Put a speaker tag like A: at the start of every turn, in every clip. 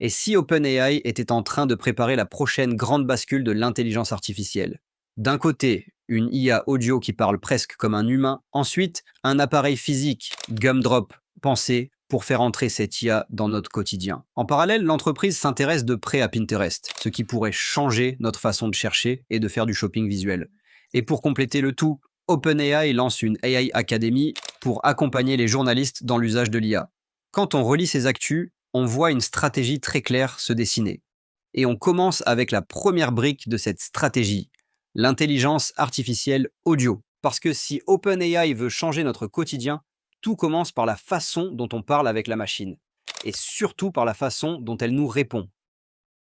A: Et si OpenAI était en train de préparer la prochaine grande bascule de l'intelligence artificielle? D'un côté, une IA audio qui parle presque comme un humain, ensuite un appareil physique, Gumdrop, pensé pour faire entrer cette IA dans notre quotidien. En parallèle, l'entreprise s'intéresse de près à Pinterest, ce qui pourrait changer notre façon de chercher et de faire du shopping visuel. Et pour compléter le tout, OpenAI lance une AI Academy pour accompagner les journalistes dans l'usage de l'IA. Quand on relit ces actus, on voit une stratégie très claire se dessiner. Et on commence avec la première brique de cette stratégie, l'intelligence artificielle audio. Parce que si OpenAI veut changer notre quotidien, tout commence par la façon dont on parle avec la machine, et surtout par la façon dont elle nous répond.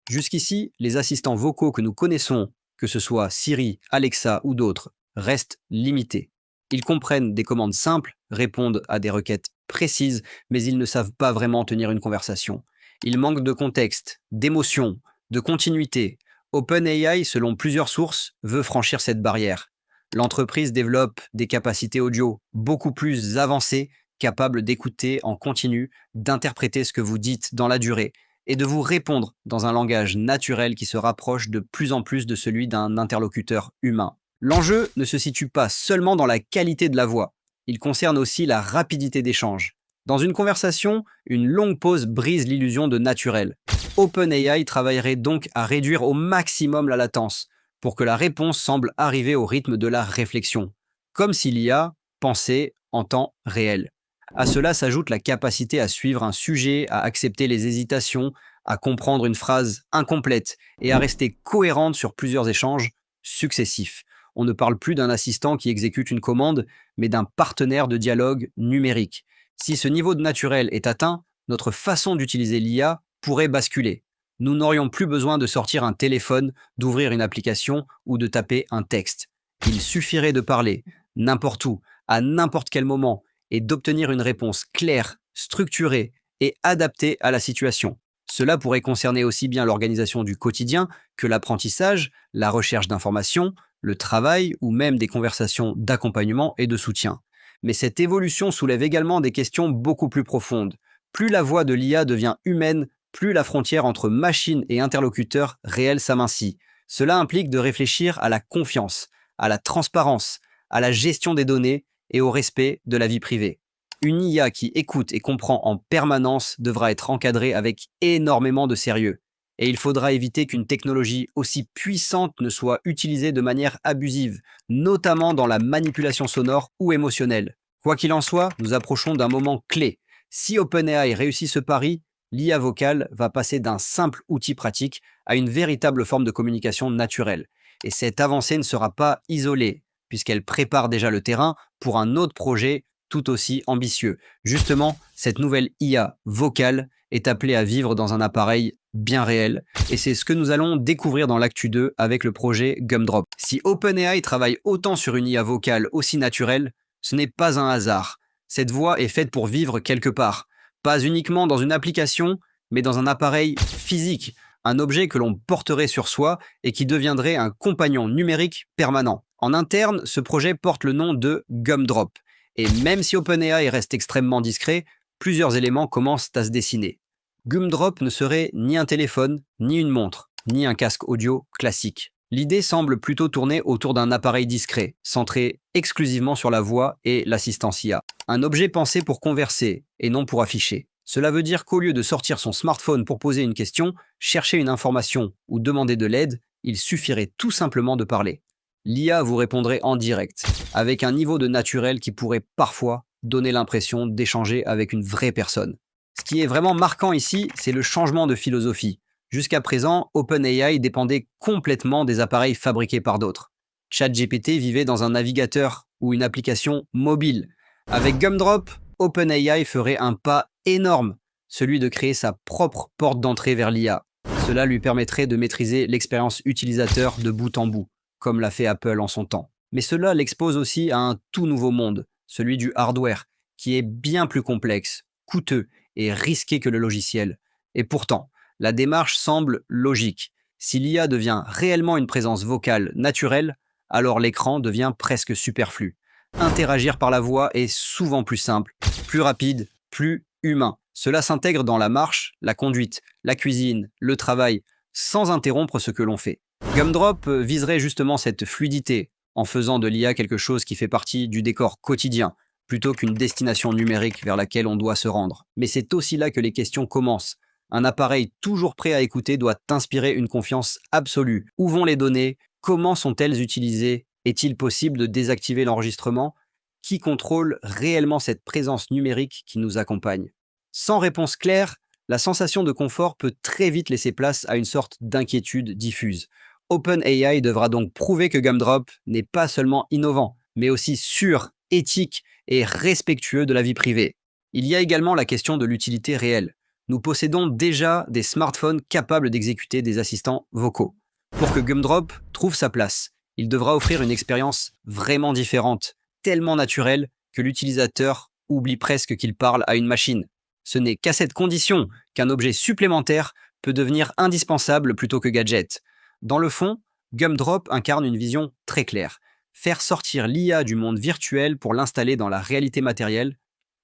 A: Jusqu'ici, les assistants vocaux que nous connaissons, que ce soit Siri, Alexa ou d'autres, restent limités. Ils comprennent des commandes simples, répondent à des requêtes précises, mais ils ne savent pas vraiment tenir une conversation. Ils manquent de contexte, d'émotion, de continuité. OpenAI, selon plusieurs sources, veut franchir cette barrière. L'entreprise développe des capacités audio beaucoup plus avancées, capables d'écouter en continu, d'interpréter ce que vous dites dans la durée et de vous répondre dans un langage naturel qui se rapproche de plus en plus de celui d'un interlocuteur humain. L'enjeu ne se situe pas seulement dans la qualité de la voix, il concerne aussi la rapidité d'échange. Dans une conversation, une longue pause brise l'illusion de naturel. OpenAI travaillerait donc à réduire au maximum la latence, pour que la réponse semble arriver au rythme de la réflexion, comme si l'IA pensait en temps réel. À cela s'ajoute la capacité à suivre un sujet, à accepter les hésitations, à comprendre une phrase incomplète et à rester cohérente sur plusieurs échanges successifs. On ne parle plus d'un assistant qui exécute une commande, mais d'un partenaire de dialogue numérique. Si ce niveau de naturel est atteint, notre façon d'utiliser l'IA pourrait basculer. Nous n'aurions plus besoin de sortir un téléphone, d'ouvrir une application ou de taper un texte. Il suffirait de parler, n'importe où, à n'importe quel moment, et d'obtenir une réponse claire, structurée et adaptée à la situation. Cela pourrait concerner aussi bien l'organisation du quotidien que l'apprentissage, la recherche d'informations, le travail ou même des conversations d'accompagnement et de soutien. Mais cette évolution soulève également des questions beaucoup plus profondes. Plus la voix de l'IA devient humaine, plus la frontière entre machine et interlocuteur réel s'amincit. Cela implique de réfléchir à la confiance, à la transparence, à la gestion des données et au respect de la vie privée. Une IA qui écoute et comprend en permanence devra être encadrée avec énormément de sérieux. Et il faudra éviter qu'une technologie aussi puissante ne soit utilisée de manière abusive, notamment dans la manipulation sonore ou émotionnelle. Quoi qu'il en soit, nous approchons d'un moment clé. Si OpenAI réussit ce pari, l'IA vocale va passer d'un simple outil pratique à une véritable forme de communication naturelle. Et cette avancée ne sera pas isolée, puisqu'elle prépare déjà le terrain pour un autre projet tout aussi ambitieux. Justement, cette nouvelle IA vocale est appelée à vivre dans un appareil bien réel, et c'est ce que nous allons découvrir dans l'actu 2 avec le projet Gumdrop. Si OpenAI travaille autant sur une IA vocale aussi naturelle, ce n'est pas un hasard. Cette voix est faite pour vivre quelque part, pas uniquement dans une application, mais dans un appareil physique, un objet que l'on porterait sur soi et qui deviendrait un compagnon numérique permanent. En interne, ce projet porte le nom de Gumdrop. Et même si OpenAI reste extrêmement discret, plusieurs éléments commencent à se dessiner. Gumdrop ne serait ni un téléphone, ni une montre, ni un casque audio classique. L'idée semble plutôt tourner autour d'un appareil discret, centré exclusivement sur la voix et l'assistance IA. Un objet pensé pour converser et non pour afficher. Cela veut dire qu'au lieu de sortir son smartphone pour poser une question, chercher une information ou demander de l'aide, il suffirait tout simplement de parler. L'IA vous répondrait en direct, avec un niveau de naturel qui pourrait parfois donner l'impression d'échanger avec une vraie personne. Ce qui est vraiment marquant ici, c'est le changement de philosophie. Jusqu'à présent, OpenAI dépendait complètement des appareils fabriqués par d'autres. ChatGPT vivait dans un navigateur ou une application mobile. Avec Gumdrop, OpenAI ferait un pas énorme, celui de créer sa propre porte d'entrée vers l'IA. Cela lui permettrait de maîtriser l'expérience utilisateur de bout en bout, comme l'a fait Apple en son temps. Mais cela l'expose aussi à un tout nouveau monde, celui du hardware, qui est bien plus complexe, coûteux et risqué que le logiciel. Et pourtant, la démarche semble logique. Si l'IA devient réellement une présence vocale naturelle, alors l'écran devient presque superflu. Interagir par la voix est souvent plus simple, plus rapide, plus humain. Cela s'intègre dans la marche, la conduite, la cuisine, le travail, sans interrompre ce que l'on fait. Gumdrop viserait justement cette fluidité, en faisant de l'IA quelque chose qui fait partie du décor quotidien, plutôt qu'une destination numérique vers laquelle on doit se rendre. Mais c'est aussi là que les questions commencent. Un appareil toujours prêt à écouter doit inspirer une confiance absolue. Où vont les données? Comment sont-elles utilisées? Est-il possible de désactiver l'enregistrement? Qui contrôle réellement cette présence numérique qui nous accompagne? Sans réponse claire, la sensation de confort peut très vite laisser place à une sorte d'inquiétude diffuse. OpenAI devra donc prouver que Gumdrop n'est pas seulement innovant, mais aussi sûr, éthique et respectueux de la vie privée. Il y a également la question de l'utilité réelle. Nous possédons déjà des smartphones capables d'exécuter des assistants vocaux. Pour que Gumdrop trouve sa place, il devra offrir une expérience vraiment différente, tellement naturelle que l'utilisateur oublie presque qu'il parle à une machine. Ce n'est qu'à cette condition qu'un objet supplémentaire peut devenir indispensable plutôt que gadget. Dans le fond, Gumdrop incarne une vision très claire. Faire sortir l'IA du monde virtuel pour l'installer dans la réalité matérielle,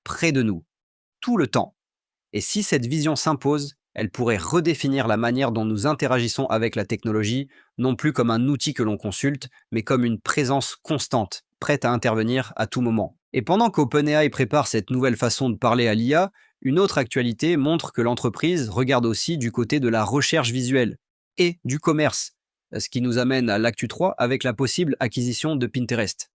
A: près de nous, tout le temps. Et si cette vision s'impose, elle pourrait redéfinir la manière dont nous interagissons avec la technologie, non plus comme un outil que l'on consulte, mais comme une présence constante, prête à intervenir à tout moment. Et pendant qu'OpenAI prépare cette nouvelle façon de parler à l'IA, une autre actualité montre que l'entreprise regarde aussi du côté de la recherche visuelle et du commerce, ce qui nous amène à l'actu 3 avec la possible acquisition de Pinterest.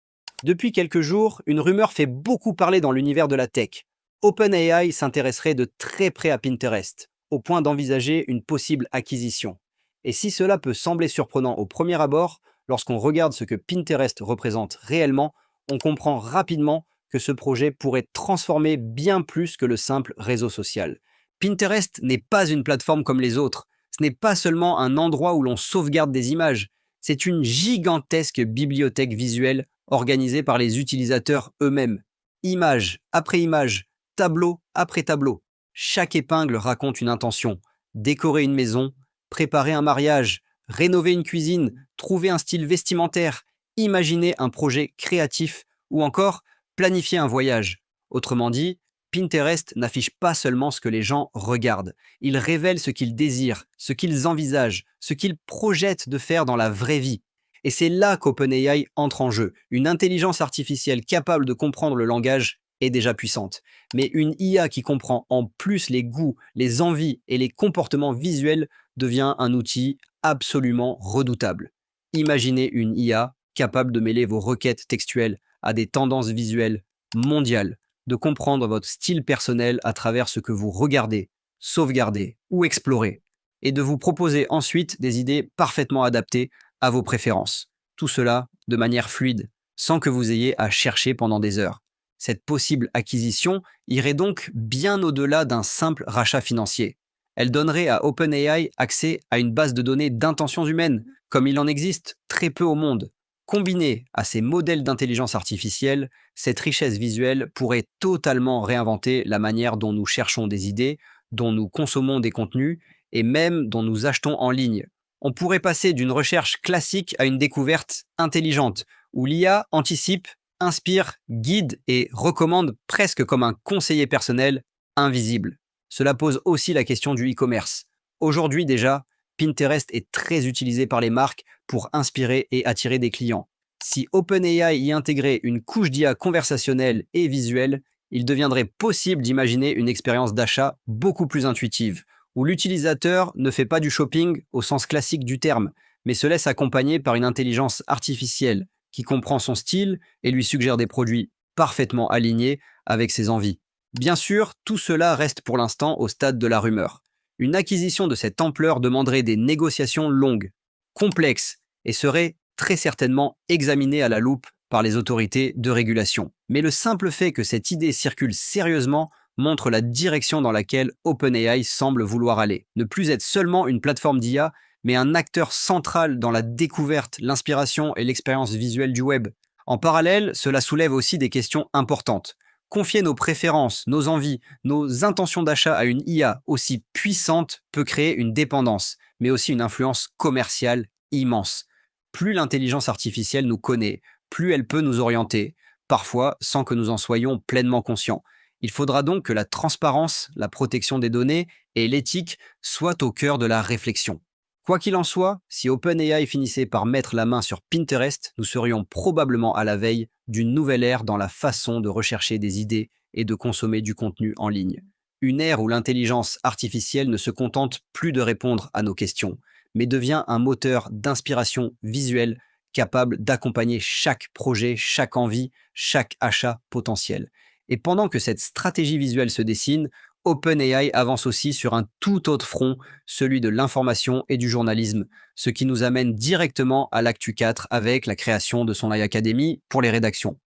A: Depuis quelques jours, une rumeur fait beaucoup parler dans l'univers de la tech. OpenAI s'intéresserait de très près à Pinterest, au point d'envisager une possible acquisition. Et si cela peut sembler surprenant au premier abord, lorsqu'on regarde ce que Pinterest représente réellement, on comprend rapidement que ce projet pourrait transformer bien plus que le simple réseau social. Pinterest n'est pas une plateforme comme les autres. Ce n'est pas seulement un endroit où l'on sauvegarde des images. C'est une gigantesque bibliothèque visuelle organisée par les utilisateurs eux-mêmes. Image après image, tableau après tableau. Chaque épingle raconte une intention. Décorer une maison, préparer un mariage, rénover une cuisine, trouver un style vestimentaire, imaginer un projet créatif ou encore planifier un voyage. Autrement dit, Pinterest n'affiche pas seulement ce que les gens regardent. Il révèle ce qu'ils désirent, ce qu'ils envisagent, ce qu'ils projettent de faire dans la vraie vie. Et c'est là qu'OpenAI entre en jeu. Une intelligence artificielle capable de comprendre le langage est déjà puissante. Mais une IA qui comprend en plus les goûts, les envies et les comportements visuels devient un outil absolument redoutable. Imaginez une IA capable de mêler vos requêtes textuelles à des tendances visuelles mondiales, de comprendre votre style personnel à travers ce que vous regardez, sauvegardez ou explorez, et de vous proposer ensuite des idées parfaitement adaptées à vos préférences. Tout cela de manière fluide, sans que vous ayez à chercher pendant des heures. Cette possible acquisition irait donc bien au-delà d'un simple rachat financier. Elle donnerait à OpenAI accès à une base de données d'intentions humaines, comme il en existe très peu au monde. Combinée à ces modèles d'intelligence artificielle, cette richesse visuelle pourrait totalement réinventer la manière dont nous cherchons des idées, dont nous consommons des contenus et même dont nous achetons en ligne. On pourrait passer d'une recherche classique à une découverte intelligente, où l'IA anticipe, inspire, guide et recommande presque comme un conseiller personnel invisible. Cela pose aussi la question du e-commerce. Aujourd'hui déjà, Pinterest est très utilisé par les marques pour inspirer et attirer des clients. Si OpenAI y intégrait une couche d'IA conversationnelle et visuelle, il deviendrait possible d'imaginer une expérience d'achat beaucoup plus intuitive, où l'utilisateur ne fait pas du shopping au sens classique du terme, mais se laisse accompagner par une intelligence artificielle qui comprend son style et lui suggère des produits parfaitement alignés avec ses envies. Bien sûr, tout cela reste pour l'instant au stade de la rumeur. Une acquisition de cette ampleur demanderait des négociations longues, complexes et serait très certainement examinée à la loupe par les autorités de régulation. Mais le simple fait que cette idée circule sérieusement montre la direction dans laquelle OpenAI semble vouloir aller. Ne plus être seulement une plateforme d'IA, mais un acteur central dans la découverte, l'inspiration et l'expérience visuelle du web. En parallèle, cela soulève aussi des questions importantes. Confier nos préférences, nos envies, nos intentions d'achat à une IA aussi puissante peut créer une dépendance, mais aussi une influence commerciale immense. Plus l'intelligence artificielle nous connaît, plus elle peut nous orienter, parfois sans que nous en soyons pleinement conscients. Il faudra donc que la transparence, la protection des données et l'éthique soient au cœur de la réflexion. Quoi qu'il en soit, si OpenAI finissait par mettre la main sur Pinterest, nous serions probablement à la veille d'une nouvelle ère dans la façon de rechercher des idées et de consommer du contenu en ligne. Une ère où l'intelligence artificielle ne se contente plus de répondre à nos questions, mais devient un moteur d'inspiration visuelle capable d'accompagner chaque projet, chaque envie, chaque achat potentiel. Et pendant que cette stratégie visuelle se dessine, OpenAI avance aussi sur un tout autre front, celui de l'information et du journalisme, ce qui nous amène directement à l'actu 4 avec la création de son AI Academy pour les rédactions.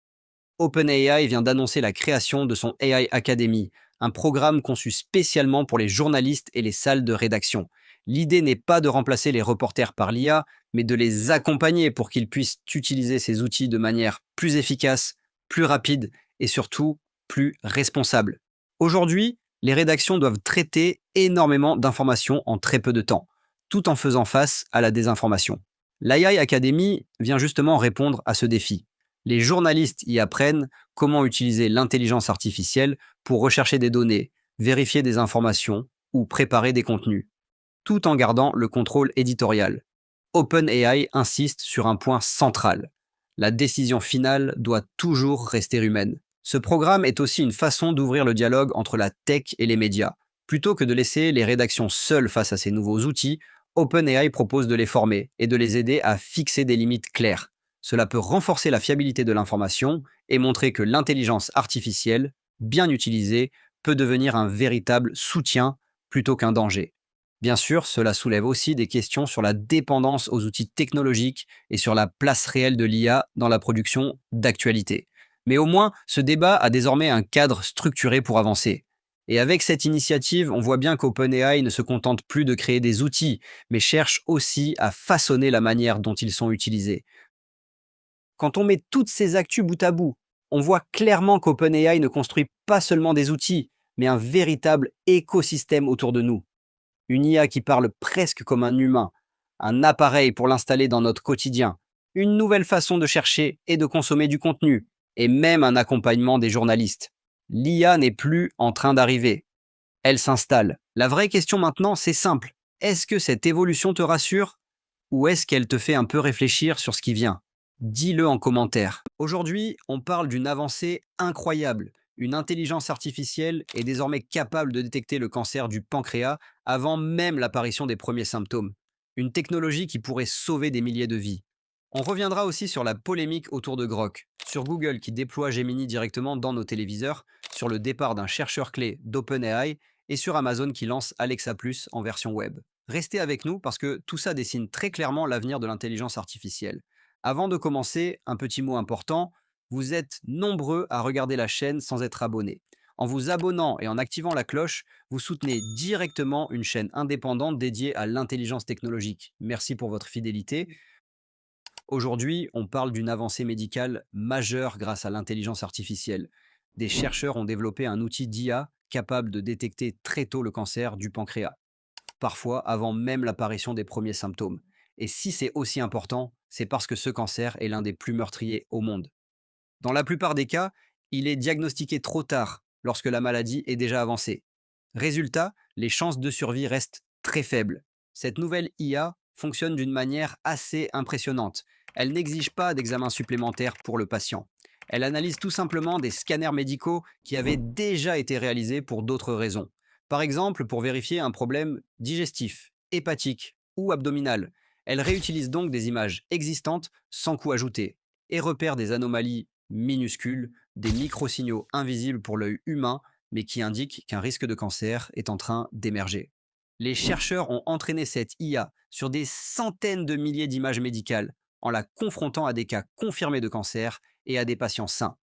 A: OpenAI vient d'annoncer la création de son AI Academy, un programme conçu spécialement pour les journalistes et les salles de rédaction. L'idée n'est pas de remplacer les reporters par l'IA, mais de les accompagner pour qu'ils puissent utiliser ces outils de manière plus efficace, plus rapide et surtout plus responsable. Aujourd'hui, les rédactions doivent traiter énormément d'informations en très peu de temps, tout en faisant face à la désinformation. L'AI Academy vient justement répondre à ce défi. Les journalistes y apprennent comment utiliser l'intelligence artificielle pour rechercher des données, vérifier des informations ou préparer des contenus, tout en gardant le contrôle éditorial. OpenAI insiste sur un point central. La décision finale doit toujours rester humaine. Ce programme est aussi une façon d'ouvrir le dialogue entre la tech et les médias. Plutôt que de laisser les rédactions seules face à ces nouveaux outils, OpenAI propose de les former et de les aider à fixer des limites claires. Cela peut renforcer la fiabilité de l'information et montrer que l'intelligence artificielle, bien utilisée, peut devenir un véritable soutien plutôt qu'un danger. Bien sûr, cela soulève aussi des questions sur la dépendance aux outils technologiques et sur la place réelle de l'IA dans la production d'actualité. Mais au moins, ce débat a désormais un cadre structuré pour avancer. Et avec cette initiative, on voit bien qu'OpenAI ne se contente plus de créer des outils, mais cherche aussi à façonner la manière dont ils sont utilisés. Quand on met toutes ces actus bout à bout, on voit clairement qu'OpenAI ne construit pas seulement des outils, mais un véritable écosystème autour de nous. Une IA qui parle presque comme un humain, un appareil pour l'installer dans notre quotidien, une nouvelle façon de chercher et de consommer du contenu, et même un accompagnement des journalistes. L'IA n'est plus en train d'arriver, elle s'installe. La vraie question maintenant, c'est simple. Est-ce que cette évolution te rassure ou est-ce qu'elle te fait un peu réfléchir sur ce qui vient? Dis-le en commentaire. Aujourd'hui, on parle d'une avancée incroyable. Une intelligence artificielle est désormais capable de détecter le cancer du pancréas avant même l'apparition des premiers symptômes. Une technologie qui pourrait sauver des milliers de vies. On reviendra aussi sur la polémique autour de Grok, sur Google qui déploie Gemini directement dans nos téléviseurs, sur le départ d'un chercheur clé d'OpenAI et sur Amazon qui lance Alexa Plus en version web. Restez avec nous parce que tout ça dessine très clairement l'avenir de l'intelligence artificielle. Avant de commencer, un petit mot important, vous êtes nombreux à regarder la chaîne sans être abonnés. En vous abonnant et en activant la cloche, vous soutenez directement une chaîne indépendante dédiée à l'intelligence technologique. Merci pour votre fidélité. Aujourd'hui, on parle d'une avancée médicale majeure grâce à l'intelligence artificielle. Des chercheurs ont développé un outil d'IA capable de détecter très tôt le cancer du pancréas, parfois avant même l'apparition des premiers symptômes. Et si c'est aussi important, c'est parce que ce cancer est l'un des plus meurtriers au monde. Dans la plupart des cas, il est diagnostiqué trop tard, lorsque la maladie est déjà avancée. Résultat, les chances de survie restent très faibles. Cette nouvelle IA fonctionne d'une manière assez impressionnante. Elle n'exige pas d'examen supplémentaire pour le patient. Elle analyse tout simplement des scanners médicaux qui avaient déjà été réalisés pour d'autres raisons. Par exemple, pour vérifier un problème digestif, hépatique ou abdominal. Elle réutilise donc des images existantes sans coût ajouté et repère des anomalies minuscules, des microsignaux invisibles pour l'œil humain, mais qui indiquent qu'un risque de cancer est en train d'émerger. Les chercheurs ont entraîné cette IA sur des centaines de milliers d'images médicales, en la confrontant à des cas confirmés de cancer et à des patients sains.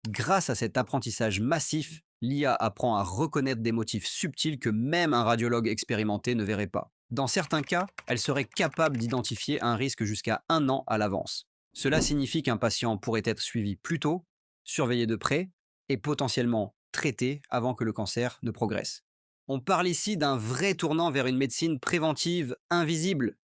A: Grâce à cet apprentissage massif, l'IA apprend à reconnaître des motifs subtils que même un radiologue expérimenté ne verrait pas. Dans certains cas, elle serait capable d'identifier un risque jusqu'à 1 an à l'avance. Cela signifie qu'un patient pourrait être suivi plus tôt, surveillé de près et potentiellement traité avant que le cancer ne progresse. On parle ici d'un vrai tournant vers une médecine préventive invisible.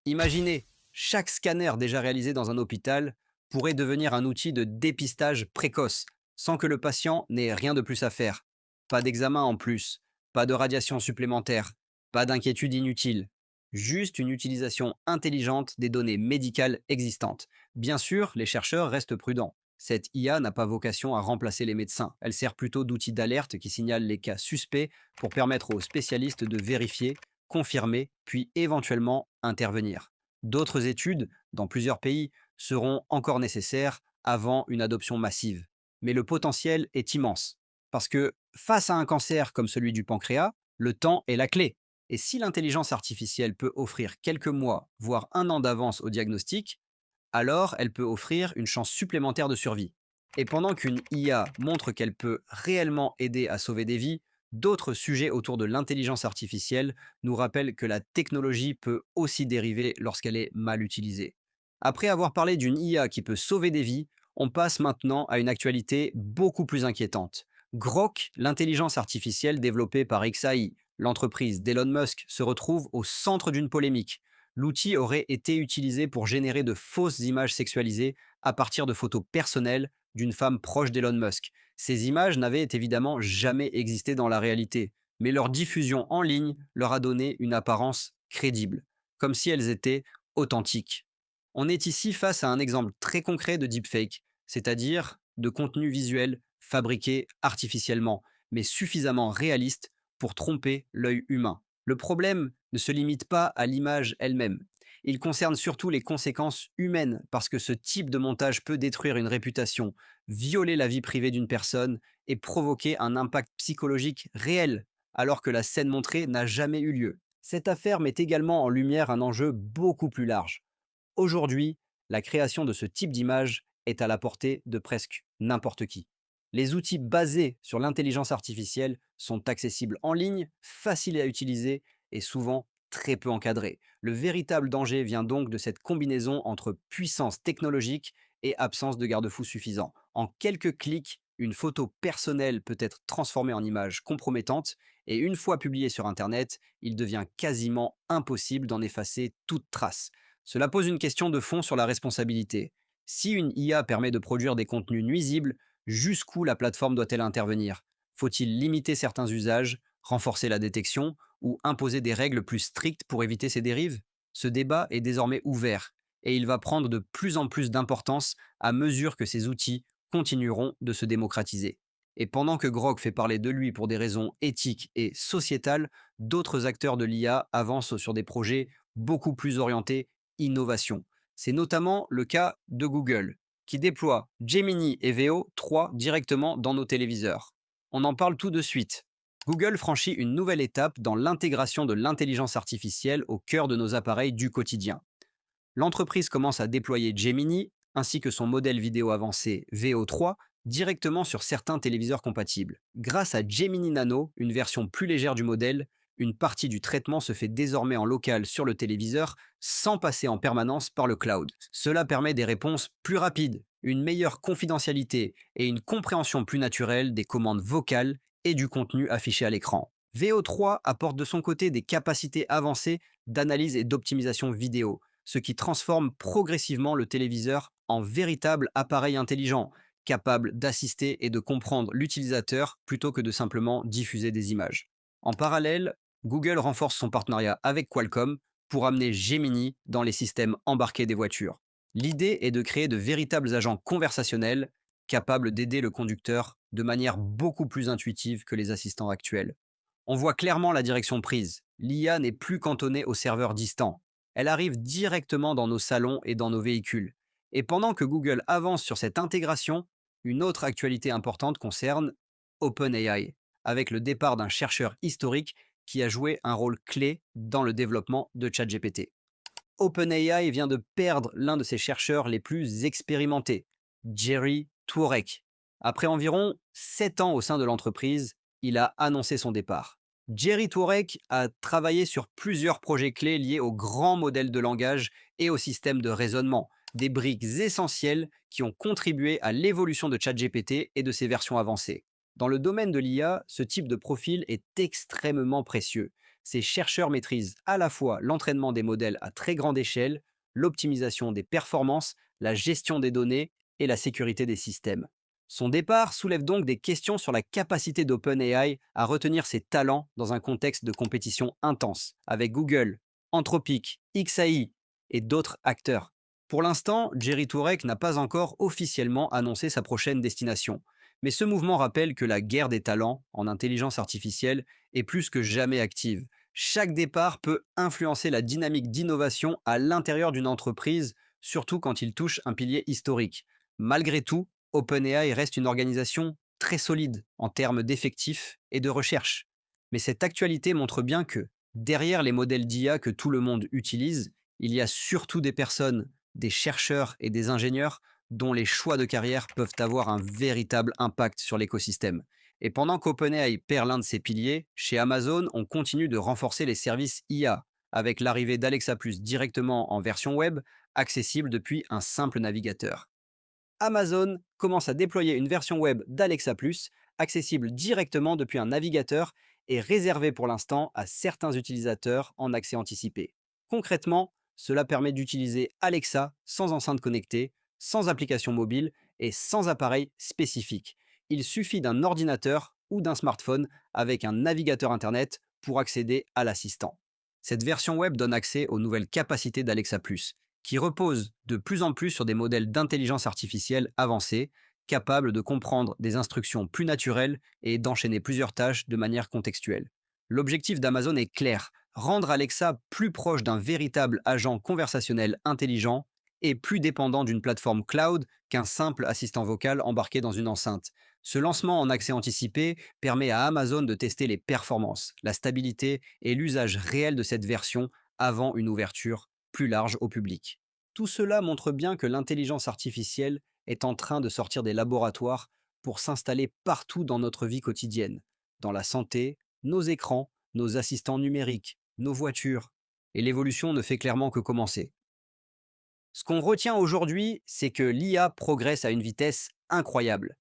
A: Imaginez, chaque scanner déjà réalisé dans un hôpital pourrait devenir un outil de dépistage précoce, sans que le patient n'ait rien de plus à faire. Pas d'examen en plus, pas de radiation supplémentaire, pas d'inquiétude inutile. Juste une utilisation intelligente des données médicales existantes. Bien sûr, les chercheurs restent prudents. Cette IA n'a pas vocation à remplacer les médecins. Elle sert plutôt d'outil d'alerte qui signale les cas suspects pour permettre aux spécialistes de vérifier, confirmer, puis éventuellement intervenir. D'autres études, dans plusieurs pays, seront encore nécessaires avant une adoption massive. Mais le potentiel est immense. Parce que face à un cancer comme celui du pancréas, le temps est la clé. Et si l'intelligence artificielle peut offrir quelques mois, voire un an d'avance au diagnostic, alors elle peut offrir une chance supplémentaire de survie. Et pendant qu'une IA montre qu'elle peut réellement aider à sauver des vies, d'autres sujets autour de l'intelligence artificielle nous rappellent que la technologie peut aussi dériver lorsqu'elle est mal utilisée. Après avoir parlé d'une IA qui peut sauver des vies, on passe maintenant à une actualité beaucoup plus inquiétante. Grok, l'intelligence artificielle développée par XAI, l'entreprise d'Elon Musk, se retrouve au centre d'une polémique. L'outil aurait été utilisé pour générer de fausses images sexualisées à partir de photos personnelles d'une femme proche d'Elon Musk. Ces images n'avaient évidemment jamais existé dans la réalité, mais leur diffusion en ligne leur a donné une apparence crédible, comme si elles étaient authentiques. On est ici face à un exemple très concret de deepfake, c'est-à-dire de contenu visuel fabriqué artificiellement, mais suffisamment réaliste pour tromper l'œil humain. Le problème ne se limite pas à l'image elle-même. Il concerne surtout les conséquences humaines, parce que ce type de montage peut détruire une réputation, violer la vie privée d'une personne et provoquer un impact psychologique réel, alors que la scène montrée n'a jamais eu lieu. Cette affaire met également en lumière un enjeu beaucoup plus large. Aujourd'hui, la création de ce type d'image est à la portée de presque n'importe qui. Les outils basés sur l'intelligence artificielle sont accessibles en ligne, faciles à utiliser et souvent très peu encadrés. Le véritable danger vient donc de cette combinaison entre puissance technologique et absence de garde-fous suffisants. En quelques clics, une photo personnelle peut être transformée en image compromettante et une fois publiée sur Internet, il devient quasiment impossible d'en effacer toute trace. Cela pose une question de fond sur la responsabilité. Si une IA permet de produire des contenus nuisibles, jusqu'où la plateforme doit-elle intervenir? Faut-il limiter certains usages, renforcer la détection ou imposer des règles plus strictes pour éviter ces dérives? Ce débat est désormais ouvert et il va prendre de plus en plus d'importance à mesure que ces outils continueront de se démocratiser. Et pendant que Grok fait parler de lui pour des raisons éthiques et sociétales, d'autres acteurs de l'IA avancent sur des projets beaucoup plus orientés innovation. C'est notamment le cas de Google, qui déploie Gemini et Veo 3 directement dans nos téléviseurs. On en parle tout de suite. Google franchit une nouvelle étape dans l'intégration de l'intelligence artificielle au cœur de nos appareils du quotidien. L'entreprise commence à déployer Gemini ainsi que son modèle vidéo avancé VO3 directement sur certains téléviseurs compatibles. Grâce à Gemini Nano, une version plus légère du modèle, une partie du traitement se fait désormais en local sur le téléviseur sans passer en permanence par le cloud. Cela permet des réponses plus rapides, une meilleure confidentialité et une compréhension plus naturelle des commandes vocales et du contenu affiché à l'écran. VO3 apporte de son côté des capacités avancées d'analyse et d'optimisation vidéo, ce qui transforme progressivement le téléviseur en véritable appareil intelligent, capable d'assister et de comprendre l'utilisateur plutôt que de simplement diffuser des images. En parallèle, Google renforce son partenariat avec Qualcomm pour amener Gemini dans les systèmes embarqués des voitures. L'idée est de créer de véritables agents conversationnels capables d'aider le conducteur de manière beaucoup plus intuitive que les assistants actuels. On voit clairement la direction prise. L'IA n'est plus cantonnée aux serveurs distants. Elle arrive directement dans nos salons et dans nos véhicules. Et pendant que Google avance sur cette intégration, une autre actualité importante concerne OpenAI, avec le départ d'un chercheur historique qui a joué un rôle clé dans le développement de ChatGPT. OpenAI vient de perdre l'un de ses chercheurs les plus expérimentés, Jerry Tourek. Après environ 7 ans au sein de l'entreprise, il a annoncé son départ. Jerry Tourek a travaillé sur plusieurs projets clés liés aux grands modèles de langage et au système de raisonnement, des briques essentielles qui ont contribué à l'évolution de ChatGPT et de ses versions avancées. Dans le domaine de l'IA, ce type de profil est extrêmement précieux. Ces chercheurs maîtrisent à la fois l'entraînement des modèles à très grande échelle, l'optimisation des performances, la gestion des données et la sécurité des systèmes. Son départ soulève donc des questions sur la capacité d'OpenAI à retenir ses talents dans un contexte de compétition intense, avec Google, Anthropic, XAI et d'autres acteurs. Pour l'instant, Jerry Tourek n'a pas encore officiellement annoncé sa prochaine destination, mais ce mouvement rappelle que la guerre des talents en intelligence artificielle est plus que jamais active. Chaque départ peut influencer la dynamique d'innovation à l'intérieur d'une entreprise, surtout quand il touche un pilier historique. Malgré tout, OpenAI reste une organisation très solide en termes d'effectifs et de recherche. Mais cette actualité montre bien que, derrière les modèles d'IA que tout le monde utilise, il y a surtout des personnes, des chercheurs et des ingénieurs dont les choix de carrière peuvent avoir un véritable impact sur l'écosystème. Et pendant qu'OpenAI perd l'un de ses piliers, chez Amazon, on continue de renforcer les services IA, avec l'arrivée d'Alexa Plus directement en version web, accessible depuis un simple navigateur. Amazon commence à déployer une version web d'Alexa Plus, accessible directement depuis un navigateur et réservée pour l'instant à certains utilisateurs en accès anticipé. Concrètement, cela permet d'utiliser Alexa sans enceinte connectée, sans application mobile et sans appareil spécifique. Il suffit d'un ordinateur ou d'un smartphone avec un navigateur Internet pour accéder à l'assistant. Cette version web donne accès aux nouvelles capacités d'Alexa Plus, qui repose de plus en plus sur des modèles d'intelligence artificielle avancés, capables de comprendre des instructions plus naturelles et d'enchaîner plusieurs tâches de manière contextuelle. L'objectif d'Amazon est clair, rendre Alexa plus proche d'un véritable agent conversationnel intelligent et plus dépendant d'une plateforme cloud qu'un simple assistant vocal embarqué dans une enceinte. Ce lancement en accès anticipé permet à Amazon de tester les performances, la stabilité et l'usage réel de cette version avant une ouverture plus large au public. Tout cela montre bien que l'intelligence artificielle est en train de sortir des laboratoires pour s'installer partout dans notre vie quotidienne, dans la santé, nos écrans, nos assistants numériques, nos voitures. Et l'évolution ne fait clairement que commencer. Ce qu'on retient aujourd'hui, c'est que l'IA progresse à une vitesse incroyable.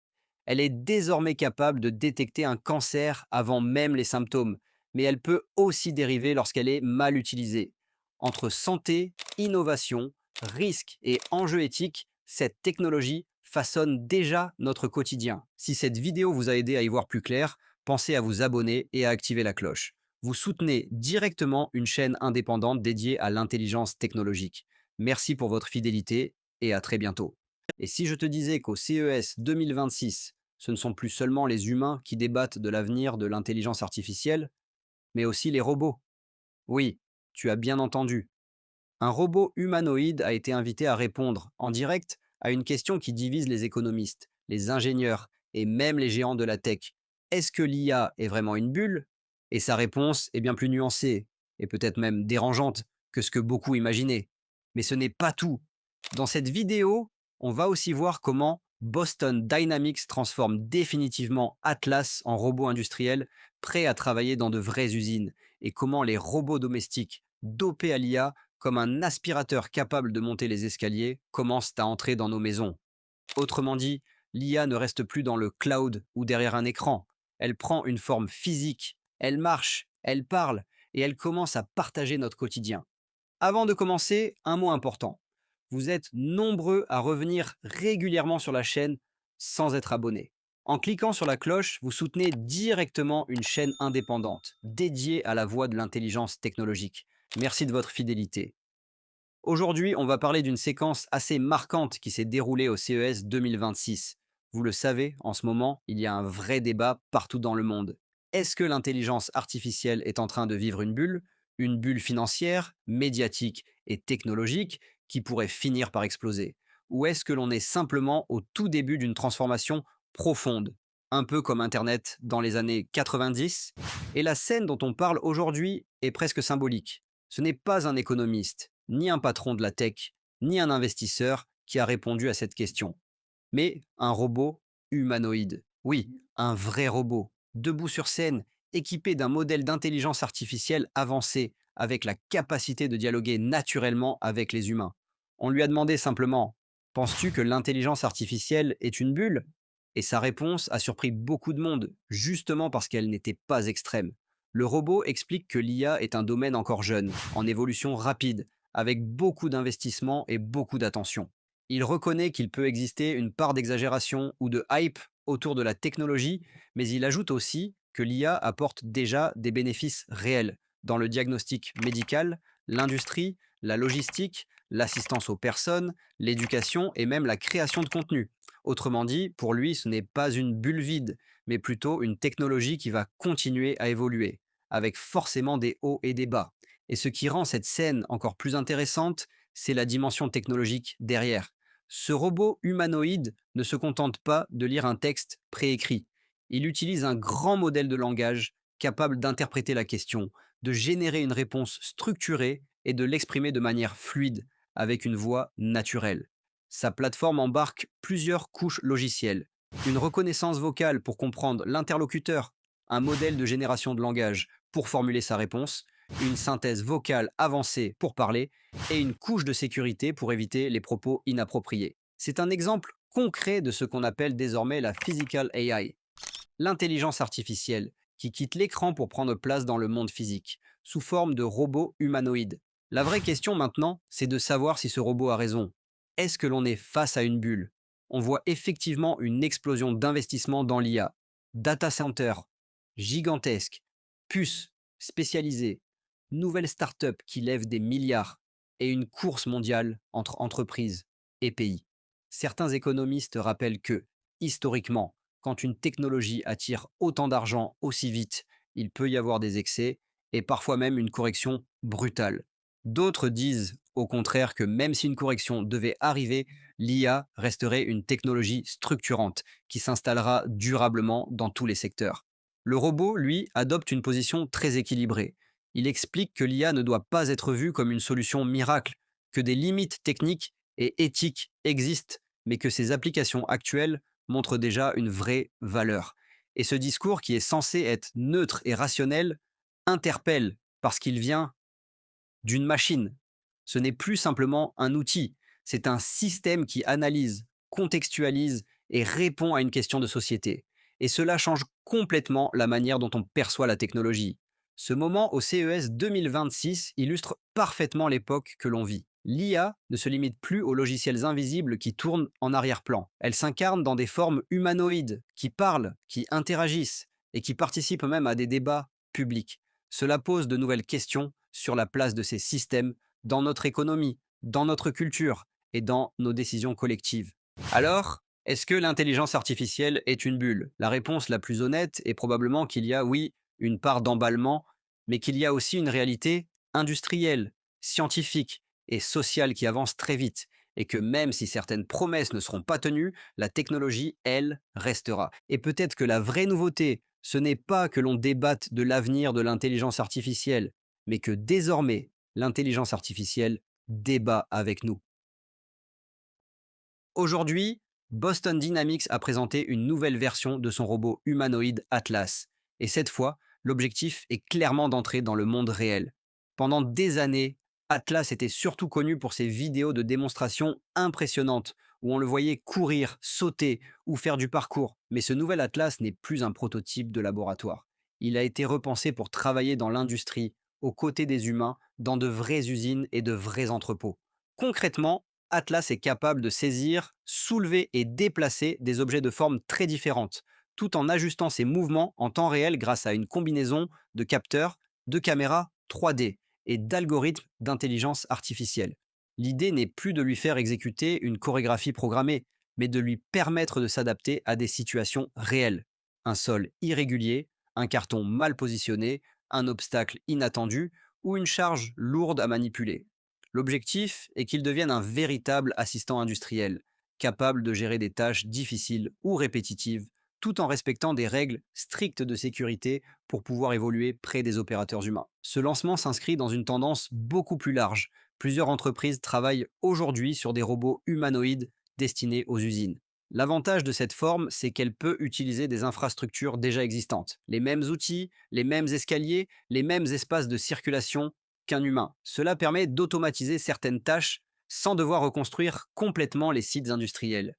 A: Elle est désormais capable de détecter un cancer avant même les symptômes, mais elle peut aussi dériver lorsqu'elle est mal utilisée. Entre santé, innovation, risques et enjeux éthiques, cette technologie façonne déjà notre quotidien. Si cette vidéo vous a aidé à y voir plus clair, pensez à vous abonner et à activer la cloche. Vous soutenez directement une chaîne indépendante dédiée à l'intelligence technologique. Merci pour votre fidélité et à très bientôt. Et si je te disais qu'au CES 2026, ce ne sont plus seulement les humains qui débattent de l'avenir de l'intelligence artificielle, mais aussi les robots. Oui, tu as bien entendu. Un robot humanoïde a été invité à répondre en direct à une question qui divise les économistes, les ingénieurs et même les géants de la tech. Est-ce que l'IA est vraiment une bulle? Et sa réponse est bien plus nuancée, et peut-être même dérangeante que ce que beaucoup imaginaient. Mais ce n'est pas tout. Dans cette vidéo, on va aussi voir comment Boston Dynamics transforme définitivement Atlas en robot industriel prêt à travailler dans de vraies usines, et comment les robots domestiques dopés à l'IA comme un aspirateur capable de monter les escaliers commencent à entrer dans nos maisons. Autrement dit, l'IA ne reste plus dans le cloud ou derrière un écran. Elle prend une forme physique, elle marche, elle parle et elle commence à partager notre quotidien. Avant de commencer, un mot important. Vous êtes nombreux à revenir régulièrement sur la chaîne sans être abonné. En cliquant sur la cloche, vous soutenez directement une chaîne indépendante, dédiée à la voie de l'intelligence technologique. Merci de votre fidélité. Aujourd'hui, on va parler d'une séquence assez marquante qui s'est déroulée au CES 2026. Vous le savez, en ce moment, il y a un vrai débat partout dans le monde. Est-ce que l'intelligence artificielle est en train de vivre une bulle financière, médiatique et technologique qui pourrait finir par exploser? Ou est-ce que l'on est simplement au tout début d'une transformation profonde, un peu comme Internet dans les années 90? Et la scène dont on parle aujourd'hui est presque symbolique. Ce n'est pas un économiste, ni un patron de la tech, ni un investisseur qui a répondu à cette question, mais un robot humanoïde. Oui, un vrai robot, debout sur scène, équipé d'un modèle d'intelligence artificielle avancé, avec la capacité de dialoguer naturellement avec les humains. On lui a demandé simplement: penses-tu que l'intelligence artificielle est une bulle? Et sa réponse a surpris beaucoup de monde, justement parce qu'elle n'était pas extrême. Le robot explique que l'IA est un domaine encore jeune, en évolution rapide, avec beaucoup d'investissement et beaucoup d'attention. Il reconnaît qu'il peut exister une part d'exagération ou de hype autour de la technologie, mais il ajoute aussi que l'IA apporte déjà des bénéfices réels dans le diagnostic médical, l'industrie, la logistique, l'assistance aux personnes, l'éducation et même la création de contenu. Autrement dit, pour lui, ce n'est pas une bulle vide, mais plutôt une technologie qui va continuer à évoluer, avec forcément des hauts et des bas. Et ce qui rend cette scène encore plus intéressante, c'est la dimension technologique derrière. Ce robot humanoïde ne se contente pas de lire un texte préécrit. Il utilise un grand modèle de langage capable d'interpréter la question, de générer une réponse structurée et de l'exprimer de manière fluide, avec une voix naturelle. Sa plateforme embarque plusieurs couches logicielles, une reconnaissance vocale pour comprendre l'interlocuteur, un modèle de génération de langage pour formuler sa réponse, une synthèse vocale avancée pour parler et une couche de sécurité pour éviter les propos inappropriés. C'est un exemple concret de ce qu'on appelle désormais la Physical AI, l'intelligence artificielle qui quitte l'écran pour prendre place dans le monde physique, sous forme de robots humanoïdes. La vraie question maintenant, c'est de savoir si ce robot a raison. Est-ce que l'on est face à une bulle? On voit effectivement une explosion d'investissement dans l'IA. Data centers gigantesques, puces spécialisées, nouvelles startups qui lèvent des milliards et une course mondiale entre entreprises et pays. Certains économistes rappellent que, historiquement, quand une technologie attire autant d'argent aussi vite, il peut y avoir des excès et parfois même une correction brutale. D'autres disent au contraire que même si une correction devait arriver, l'IA resterait une technologie structurante qui s'installera durablement dans tous les secteurs. Le robot, lui, adopte une position très équilibrée. Il explique que l'IA ne doit pas être vue comme une solution miracle, que des limites techniques et éthiques existent, mais que ses applications actuelles montrent déjà une vraie valeur. Et ce discours, qui est censé être neutre et rationnel, interpelle parce qu'il vient d'une machine. Ce n'est plus simplement un outil, c'est un système qui analyse, contextualise et répond à une question de société. Et cela change complètement la manière dont on perçoit la technologie. Ce moment au CES 2026 illustre parfaitement l'époque que l'on vit. L'IA ne se limite plus aux logiciels invisibles qui tournent en arrière-plan. Elle s'incarne dans des formes humanoïdes, qui parlent, qui interagissent et qui participent même à des débats publics. Cela pose de nouvelles questions sur la place de ces systèmes dans notre économie, dans notre culture et dans nos décisions collectives. Alors, est-ce que l'intelligence artificielle est une bulle? La réponse la plus honnête est probablement qu'il y a, oui, une part d'emballement, mais qu'il y a aussi une réalité industrielle, scientifique et sociale qui avance très vite, et que même si certaines promesses ne seront pas tenues, la technologie, elle, restera. Et peut-être que la vraie nouveauté, ce n'est pas que l'on débatte de l'avenir de l'intelligence artificielle, mais que désormais, l'intelligence artificielle débat avec nous. Aujourd'hui, Boston Dynamics a présenté une nouvelle version de son robot humanoïde Atlas. Et cette fois, l'objectif est clairement d'entrer dans le monde réel. Pendant des années, Atlas était surtout connu pour ses vidéos de démonstration impressionnantes, où on le voyait courir, sauter ou faire du parcours. Mais ce nouvel Atlas n'est plus un prototype de laboratoire. Il a été repensé pour travailler dans l'industrie, aux côtés des humains, dans de vraies usines et de vrais entrepôts. Concrètement, Atlas est capable de saisir, soulever et déplacer des objets de forme très différentes, tout en ajustant ses mouvements en temps réel grâce à une combinaison de capteurs, de caméras 3D et d'algorithmes d'intelligence artificielle. L'idée n'est plus de lui faire exécuter une chorégraphie programmée, mais de lui permettre de s'adapter à des situations réelles. Un sol irrégulier, un carton mal positionné, un obstacle inattendu ou une charge lourde à manipuler. L'objectif est qu'il devienne un véritable assistant industriel, capable de gérer des tâches difficiles ou répétitives, tout en respectant des règles strictes de sécurité pour pouvoir évoluer près des opérateurs humains. Ce lancement s'inscrit dans une tendance beaucoup plus large. Plusieurs entreprises travaillent aujourd'hui sur des robots humanoïdes destinés aux usines. L'avantage de cette forme, c'est qu'elle peut utiliser des infrastructures déjà existantes. Les mêmes outils, les mêmes escaliers, les mêmes espaces de circulation qu'un humain. Cela permet d'automatiser certaines tâches sans devoir reconstruire complètement les sites industriels.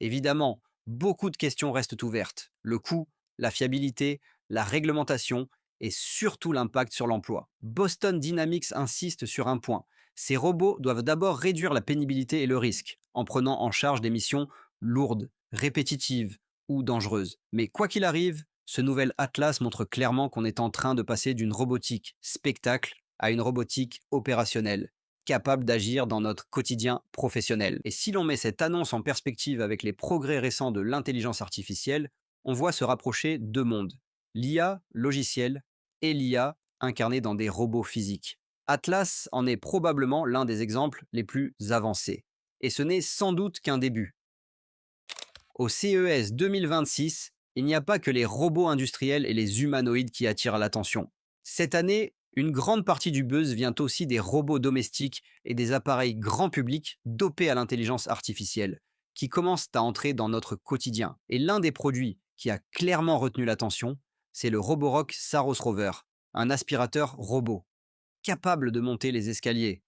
A: Évidemment, beaucoup de questions restent ouvertes. Le coût, la fiabilité, la réglementation et surtout l'impact sur l'emploi. Boston Dynamics insiste sur un point. Ces robots doivent d'abord réduire la pénibilité et le risque. en prenant en charge des missions lourdes, répétitives ou dangereuses. Mais quoi qu'il arrive, ce nouvel atlas montre clairement qu'on est en train de passer d'une robotique spectacle à une robotique opérationnelle, capable d'agir dans notre quotidien professionnel. Et si l'on met cette annonce en perspective avec les progrès récents de l'intelligence artificielle, on voit se rapprocher deux mondes, l'IA logicielle et l'IA incarnée dans des robots physiques. Atlas en est probablement l'un des exemples les plus avancés. Et ce n'est sans doute qu'un début. Au CES 2026, il n'y a pas que les robots industriels et les humanoïdes qui attirent l'attention. Cette année, une grande partie du buzz vient aussi des robots domestiques et des appareils grand public dopés à l'intelligence artificielle, qui commencent à entrer dans notre quotidien. Et l'un des produits qui a clairement retenu l'attention, c'est le Roborock Saros Rover, un aspirateur robot, capable de monter les escaliers.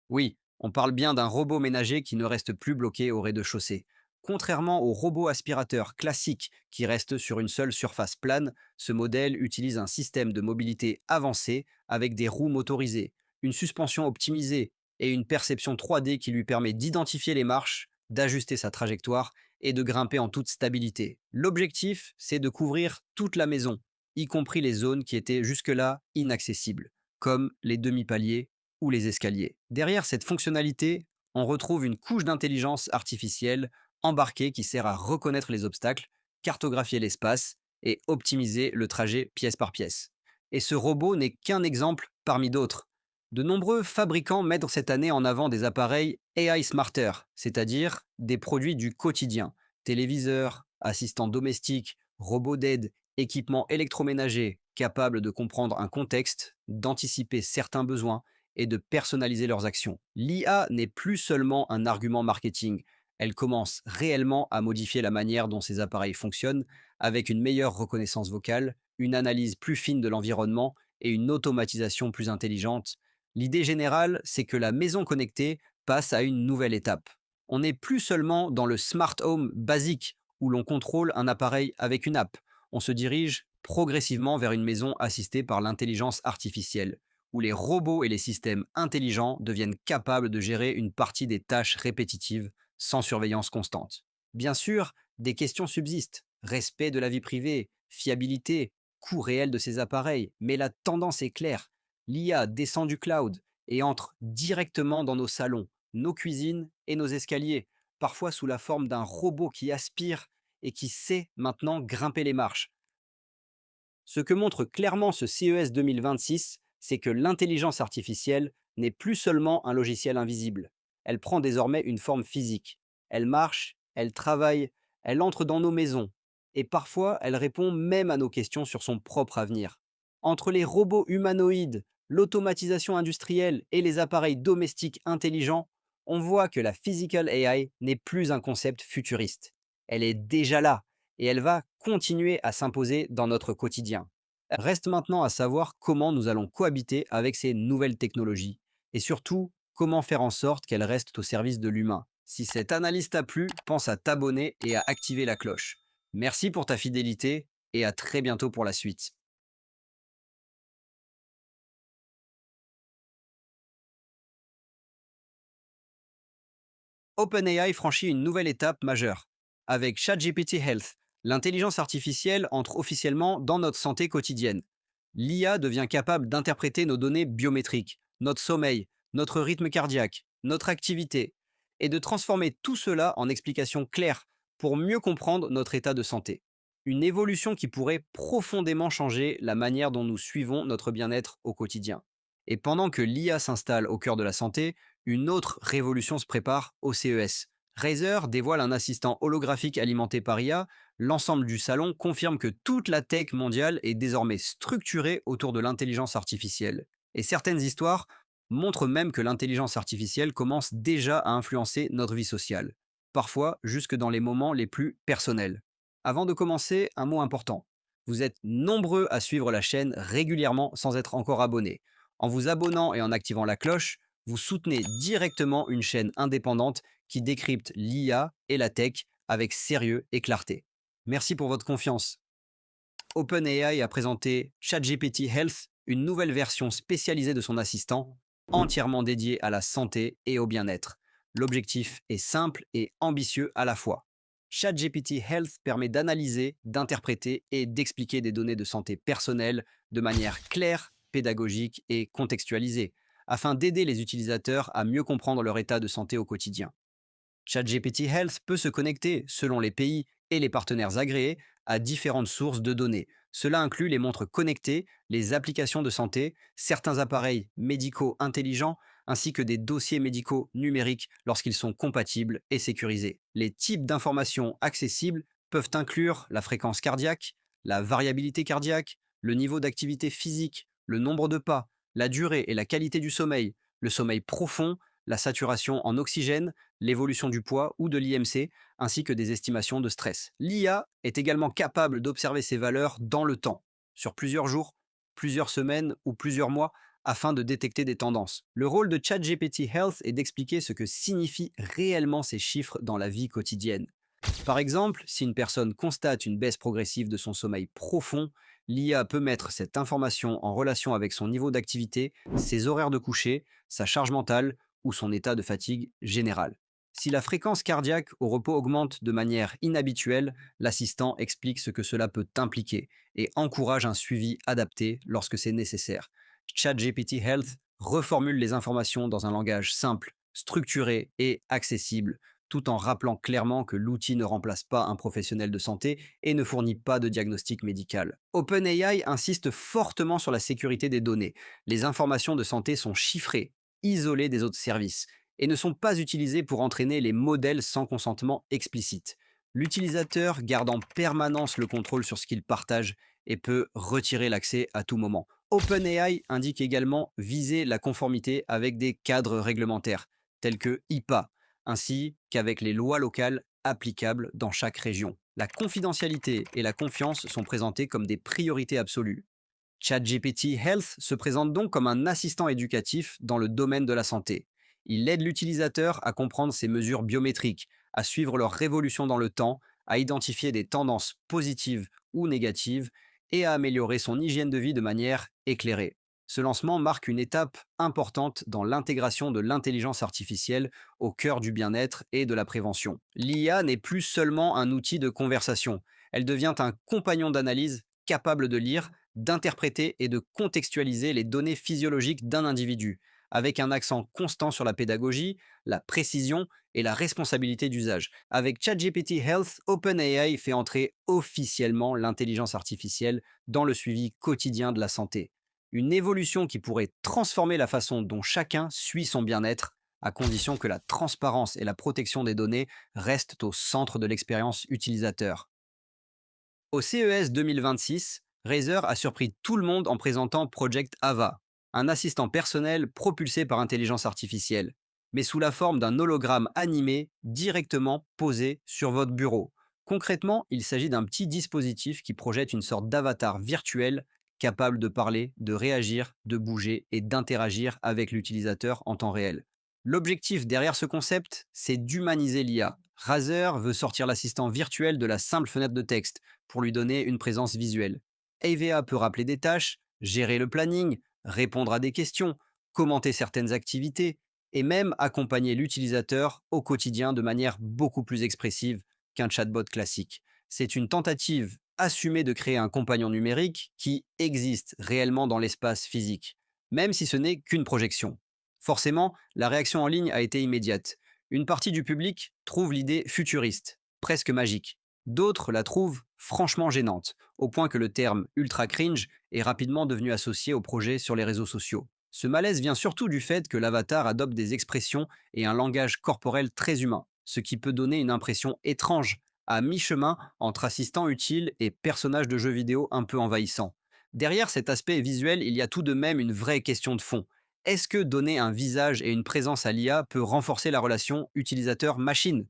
A: Oui, on parle bien d'un robot ménager qui ne reste plus bloqué au rez-de-chaussée. Contrairement au robot aspirateur classique qui reste sur une seule surface plane, ce modèle utilise un système de mobilité avancé avec des roues motorisées, une suspension optimisée et une perception 3D qui lui permet d'identifier les marches, d'ajuster sa trajectoire et de grimper en toute stabilité. L'objectif, c'est de couvrir toute la maison, y compris les zones qui étaient jusque-là inaccessibles, comme les demi-paliers ou les escaliers. Derrière cette fonctionnalité, on retrouve une couche d'intelligence artificielle embarquée qui sert à reconnaître les obstacles, cartographier l'espace et optimiser le trajet pièce par pièce. Et ce robot n'est qu'un exemple parmi d'autres. De nombreux fabricants mettent cette année en avant des appareils AI Smarter, c'est-à-dire des produits du quotidien, téléviseurs, assistants domestiques, robots d'aide, équipements électroménagers capables de comprendre un contexte, d'anticiper certains besoins et de personnaliser leurs actions. L'IA n'est plus seulement un argument marketing, elle commence réellement à modifier la manière dont ces appareils fonctionnent avec une meilleure reconnaissance vocale, une analyse plus fine de l'environnement et une automatisation plus intelligente. L'idée générale, c'est que la maison connectée passe à une nouvelle étape. On n'est plus seulement dans le smart home basique où l'on contrôle un appareil avec une app. On se dirige progressivement vers une maison assistée par l'intelligence artificielle, où les robots et les systèmes intelligents deviennent capables de gérer une partie des tâches répétitives sans surveillance constante. Bien sûr, des questions subsistent. Respect de la vie privée, fiabilité, coût réel de ces appareils. Mais la tendance est claire. L'IA descend du cloud et entre directement dans nos salons, nos cuisines et nos escaliers, parfois sous la forme d'un robot qui aspire et qui sait maintenant grimper les marches. Ce que montre clairement ce CES 2026, c'est que l'intelligence artificielle n'est plus seulement un logiciel invisible. Elle prend désormais une forme physique. Elle marche, elle travaille, elle entre dans nos maisons. Et parfois, elle répond même à nos questions sur son propre avenir. Entre les robots humanoïdes, l'automatisation industrielle et les appareils domestiques intelligents, on voit que la Physical AI n'est plus un concept futuriste. Elle est déjà là et elle va continuer à s'imposer dans notre quotidien. Reste maintenant à savoir comment nous allons cohabiter avec ces nouvelles technologies et surtout comment faire en sorte qu'elles restent au service de l'humain. Si cette analyse t'a plu, pense à t'abonner et à activer la cloche. Merci pour ta fidélité et à très bientôt pour la suite. OpenAI franchit une nouvelle étape majeure. Avec ChatGPT Health, l'intelligence artificielle entre officiellement dans notre santé quotidienne. L'IA devient capable d'interpréter nos données biométriques, notre sommeil, notre rythme cardiaque, notre activité, et de transformer tout cela en explications claires pour mieux comprendre notre état de santé. Une évolution qui pourrait profondément changer la manière dont nous suivons notre bien-être au quotidien. Et pendant que l'IA s'installe au cœur de la santé, une autre révolution se prépare au CES. Razer dévoile un assistant holographique alimenté par IA. L'ensemble du salon confirme que toute la tech mondiale est désormais structurée autour de l'intelligence artificielle. Et certaines histoires montrent même que l'intelligence artificielle commence déjà à influencer notre vie sociale, parfois jusque dans les moments les plus personnels. Avant de commencer, un mot important. Vous êtes nombreux à suivre la chaîne régulièrement sans être encore abonnés. En vous abonnant et en activant la cloche, vous soutenez directement une chaîne indépendante qui décrypte l'IA et la tech avec sérieux et clarté. Merci pour votre confiance. OpenAI a présenté ChatGPT Health, une nouvelle version spécialisée de son assistant, entièrement dédiée à la santé et au bien-être. L'objectif est simple et ambitieux à la fois. ChatGPT Health permet d'analyser, d'interpréter et d'expliquer des données de santé personnelle de manière claire, pédagogique et contextualisée, afin d'aider les utilisateurs à mieux comprendre leur état de santé au quotidien. ChatGPT Health peut se connecter, selon les pays et les partenaires agréés, à différentes sources de données. Cela inclut les montres connectées, les applications de santé, certains appareils médicaux intelligents, ainsi que des dossiers médicaux numériques lorsqu'ils sont compatibles et sécurisés. Les types d'informations accessibles peuvent inclure la fréquence cardiaque, la variabilité cardiaque, le niveau d'activité physique, le nombre de pas, la durée et la qualité du sommeil, le sommeil profond, la saturation en oxygène, l'évolution du poids ou de l'IMC, ainsi que des estimations de stress. L'IA est également capable d'observer ces valeurs dans le temps, sur plusieurs jours, plusieurs semaines ou plusieurs mois, afin de détecter des tendances. Le rôle de ChatGPT Health est d'expliquer ce que signifient réellement ces chiffres dans la vie quotidienne. Par exemple, si une personne constate une baisse progressive de son sommeil profond, l'IA peut mettre cette information en relation avec son niveau d'activité, ses horaires de coucher, sa charge mentale ou son état de fatigue général. Si la fréquence cardiaque au repos augmente de manière inhabituelle, l'assistant explique ce que cela peut impliquer et encourage un suivi adapté lorsque c'est nécessaire. ChatGPT Health reformule les informations dans un langage simple, structuré et accessible, tout en rappelant clairement que l'outil ne remplace pas un professionnel de santé et ne fournit pas de diagnostic médical. OpenAI insiste fortement sur la sécurité des données. Les informations de santé sont chiffrées, isolées des autres services, et ne sont pas utilisées pour entraîner les modèles sans consentement explicite. L'utilisateur garde en permanence le contrôle sur ce qu'il partage et peut retirer l'accès à tout moment. OpenAI indique également viser la conformité avec des cadres réglementaires, tels que HIPAA, ainsi qu'avec les lois locales applicables dans chaque région. La confidentialité et la confiance sont présentées comme des priorités absolues. ChatGPT Health se présente donc comme un assistant éducatif dans le domaine de la santé. Il aide l'utilisateur à comprendre ses mesures biométriques, à suivre leur révolution dans le temps, à identifier des tendances positives ou négatives et à améliorer son hygiène de vie de manière éclairée. Ce lancement marque une étape importante dans l'intégration de l'intelligence artificielle au cœur du bien-être et de la prévention. L'IA n'est plus seulement un outil de conversation, elle devient un compagnon d'analyse capable de lire, d'interpréter et de contextualiser les données physiologiques d'un individu, avec un accent constant sur la pédagogie, la précision et la responsabilité d'usage. Avec ChatGPT Health, OpenAI fait entrer officiellement l'intelligence artificielle dans le suivi quotidien de la santé. Une évolution qui pourrait transformer la façon dont chacun suit son bien-être, à condition que la transparence et la protection des données restent au centre de l'expérience utilisateur. Au CES 2026, Razer a surpris tout le monde en présentant Project Ava, un assistant personnel propulsé par intelligence artificielle, mais sous la forme d'un hologramme animé directement posé sur votre bureau. Concrètement, il s'agit d'un petit dispositif qui projette une sorte d'avatar virtuel capable de parler, de réagir, de bouger et d'interagir avec l'utilisateur en temps réel. L'objectif derrière ce concept, c'est d'humaniser l'IA. Razer veut sortir l'assistant virtuel de la simple fenêtre de texte pour lui donner une présence visuelle. AVA peut rappeler des tâches, gérer le planning, répondre à des questions, commenter certaines activités et même accompagner l'utilisateur au quotidien de manière beaucoup plus expressive qu'un chatbot classique. C'est une tentative assumée de créer un compagnon numérique qui existe réellement dans l'espace physique, même si ce n'est qu'une projection. Forcément, la réaction en ligne a été immédiate. Une partie du public trouve l'idée futuriste, presque magique. D'autres la trouvent franchement gênante, au point que le terme ultra cringe est rapidement devenu associé au projet sur les réseaux sociaux. Ce malaise vient surtout du fait que l'avatar adopte des expressions et un langage corporel très humain, ce qui peut donner une impression étrange, à mi-chemin entre assistant utile et personnage de jeu vidéo un peu envahissant. Derrière cet aspect visuel, il y a tout de même une vraie question de fond. Est-ce que donner un visage et une présence à l'IA peut renforcer la relation utilisateur-machine?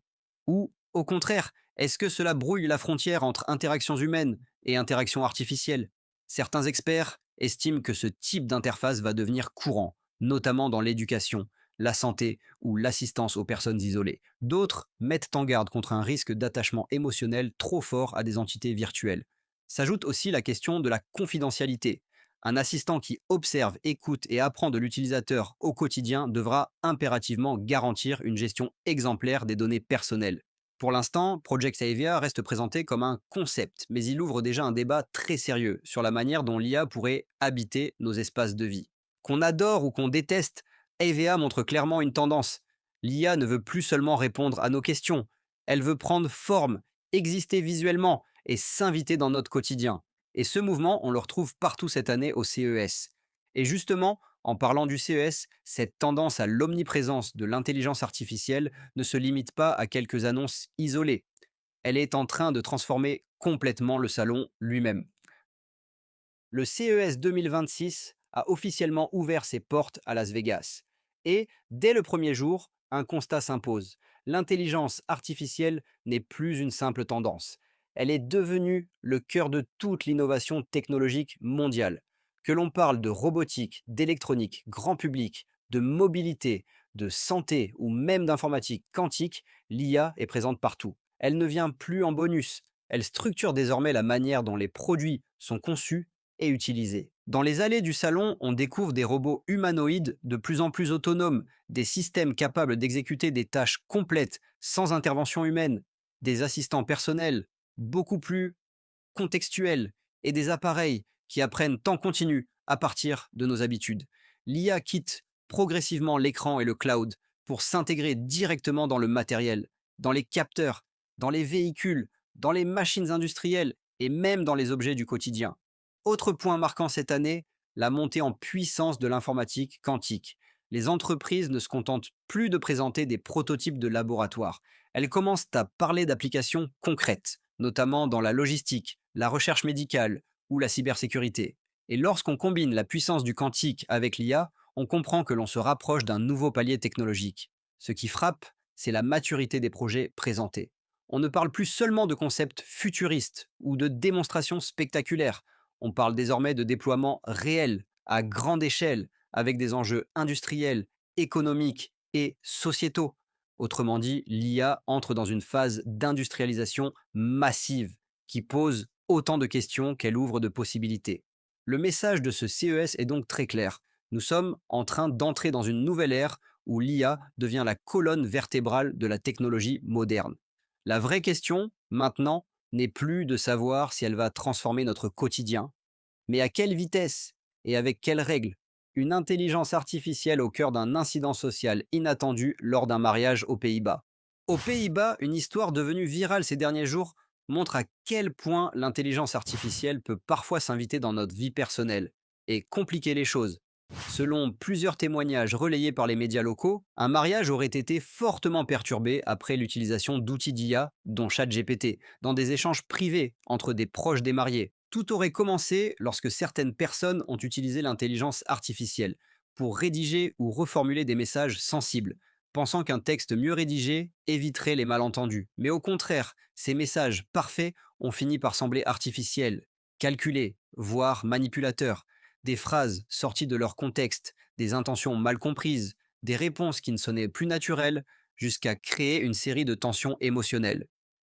A: Ou, au contraire, est-ce que cela brouille la frontière entre interactions humaines et interactions artificielles? Certains experts estiment que ce type d'interface va devenir courant, notamment dans l'éducation, la santé ou l'assistance aux personnes isolées. D'autres mettent en garde contre un risque d'attachement émotionnel trop fort à des entités virtuelles. S'ajoute aussi la question de la confidentialité. Un assistant qui observe, écoute et apprend de l'utilisateur au quotidien devra impérativement garantir une gestion exemplaire des données personnelles. Pour l'instant, Project Avia reste présenté comme un concept, mais il ouvre déjà un débat très sérieux sur la manière dont l'IA pourrait habiter nos espaces de vie. Qu'on adore ou qu'on déteste, Avia montre clairement une tendance. L'IA ne veut plus seulement répondre à nos questions, elle veut prendre forme, exister visuellement et s'inviter dans notre quotidien. Et ce mouvement, on le retrouve partout cette année au CES. Et justement, en parlant du CES, cette tendance à l'omniprésence de l'intelligence artificielle ne se limite pas à quelques annonces isolées. Elle est en train de transformer complètement le salon lui-même. Le CES 2026 a officiellement ouvert ses portes à Las Vegas. Et, dès le premier jour, un constat s'impose. L'intelligence artificielle n'est plus une simple tendance. Elle est devenue le cœur de toute l'innovation technologique mondiale. Que l'on parle de robotique, d'électronique, grand public, de mobilité, de santé ou même d'informatique quantique, l'IA est présente partout. Elle ne vient plus en bonus. Elle structure désormais la manière dont les produits sont conçus et utilisés. Dans les allées du salon, on découvre des robots humanoïdes de plus en plus autonomes, des systèmes capables d'exécuter des tâches complètes sans intervention humaine, des assistants personnels beaucoup plus contextuels et des appareils qui apprennent en continu à partir de nos habitudes. L'IA quitte progressivement l'écran et le cloud pour s'intégrer directement dans le matériel, dans les capteurs, dans les véhicules, dans les machines industrielles et même dans les objets du quotidien. Autre point marquant cette année, la montée en puissance de l'informatique quantique. Les entreprises ne se contentent plus de présenter des prototypes de laboratoire. Elles commencent à parler d'applications concrètes, notamment dans la logistique, la recherche médicale ou la cybersécurité. Et lorsqu'on combine la puissance du quantique avec l'IA, on comprend que l'on se rapproche d'un nouveau palier technologique. Ce qui frappe, c'est la maturité des projets présentés. On ne parle plus seulement de concepts futuristes ou de démonstrations spectaculaires. On parle désormais de déploiements réels, à grande échelle, avec des enjeux industriels, économiques et sociétaux. Autrement dit, l'IA entre dans une phase d'industrialisation massive qui pose autant de questions qu'elle ouvre de possibilités. Le message de ce CES est donc très clair. Nous sommes en train d'entrer dans une nouvelle ère où l'IA devient la colonne vertébrale de la technologie moderne. La vraie question, maintenant, n'est plus de savoir si elle va transformer notre quotidien, mais à quelle vitesse et avec quelles règles. Une intelligence artificielle au cœur d'un incident social inattendu lors d'un mariage aux Pays-Bas. Aux Pays-Bas, une histoire devenue virale ces derniers jours montre à quel point l'intelligence artificielle peut parfois s'inviter dans notre vie personnelle et compliquer les choses. Selon plusieurs témoignages relayés par les médias locaux, un mariage aurait été fortement perturbé après l'utilisation d'outils d'IA, dont ChatGPT, dans des échanges privés entre des proches des mariés. Tout aurait commencé lorsque certaines personnes ont utilisé l'intelligence artificielle pour rédiger ou reformuler des messages sensibles, pensant qu'un texte mieux rédigé éviterait les malentendus. Mais au contraire, ces messages parfaits ont fini par sembler artificiels, calculés, voire manipulateurs. Des phrases sorties de leur contexte, des intentions mal comprises, des réponses qui ne sonnaient plus naturelles, jusqu'à créer une série de tensions émotionnelles.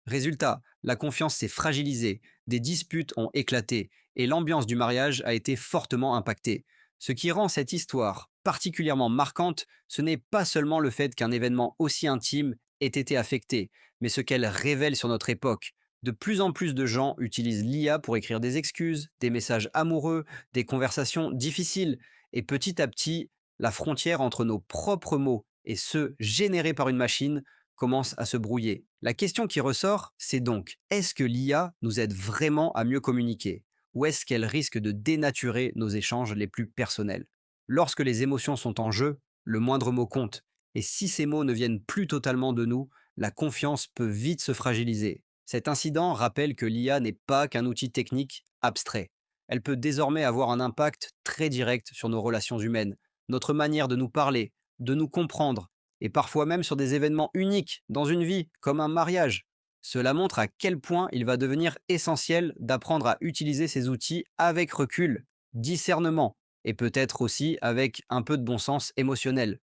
A: Résultat, la confiance s'est fragilisée, des disputes ont éclaté et l'ambiance du mariage a été fortement impactée. Ce qui rend cette histoire particulièrement marquante, ce n'est pas seulement le fait qu'un événement aussi intime ait été affecté, mais ce qu'elle révèle sur notre époque. De plus en plus de gens utilisent l'IA pour écrire des excuses, des messages amoureux, des conversations difficiles, et petit à petit, la frontière entre nos propres mots et ceux générés par une machine commence à se brouiller. La question qui ressort, c'est donc, est-ce que l'IA nous aide vraiment à mieux communiquer? Ou est-ce qu'elle risque de dénaturer nos échanges les plus personnels? Lorsque les émotions sont en jeu, le moindre mot compte. Et si ces mots ne viennent plus totalement de nous, la confiance peut vite se fragiliser. Cet incident rappelle que l'IA n'est pas qu'un outil technique abstrait. Elle peut désormais avoir un impact très direct sur nos relations humaines, notre manière de nous parler, de nous comprendre, et parfois même sur des événements uniques dans une vie, comme un mariage. Cela montre à quel point il va devenir essentiel d'apprendre à utiliser ces outils avec recul, discernement, et peut-être aussi avec un peu de bon sens émotionnel.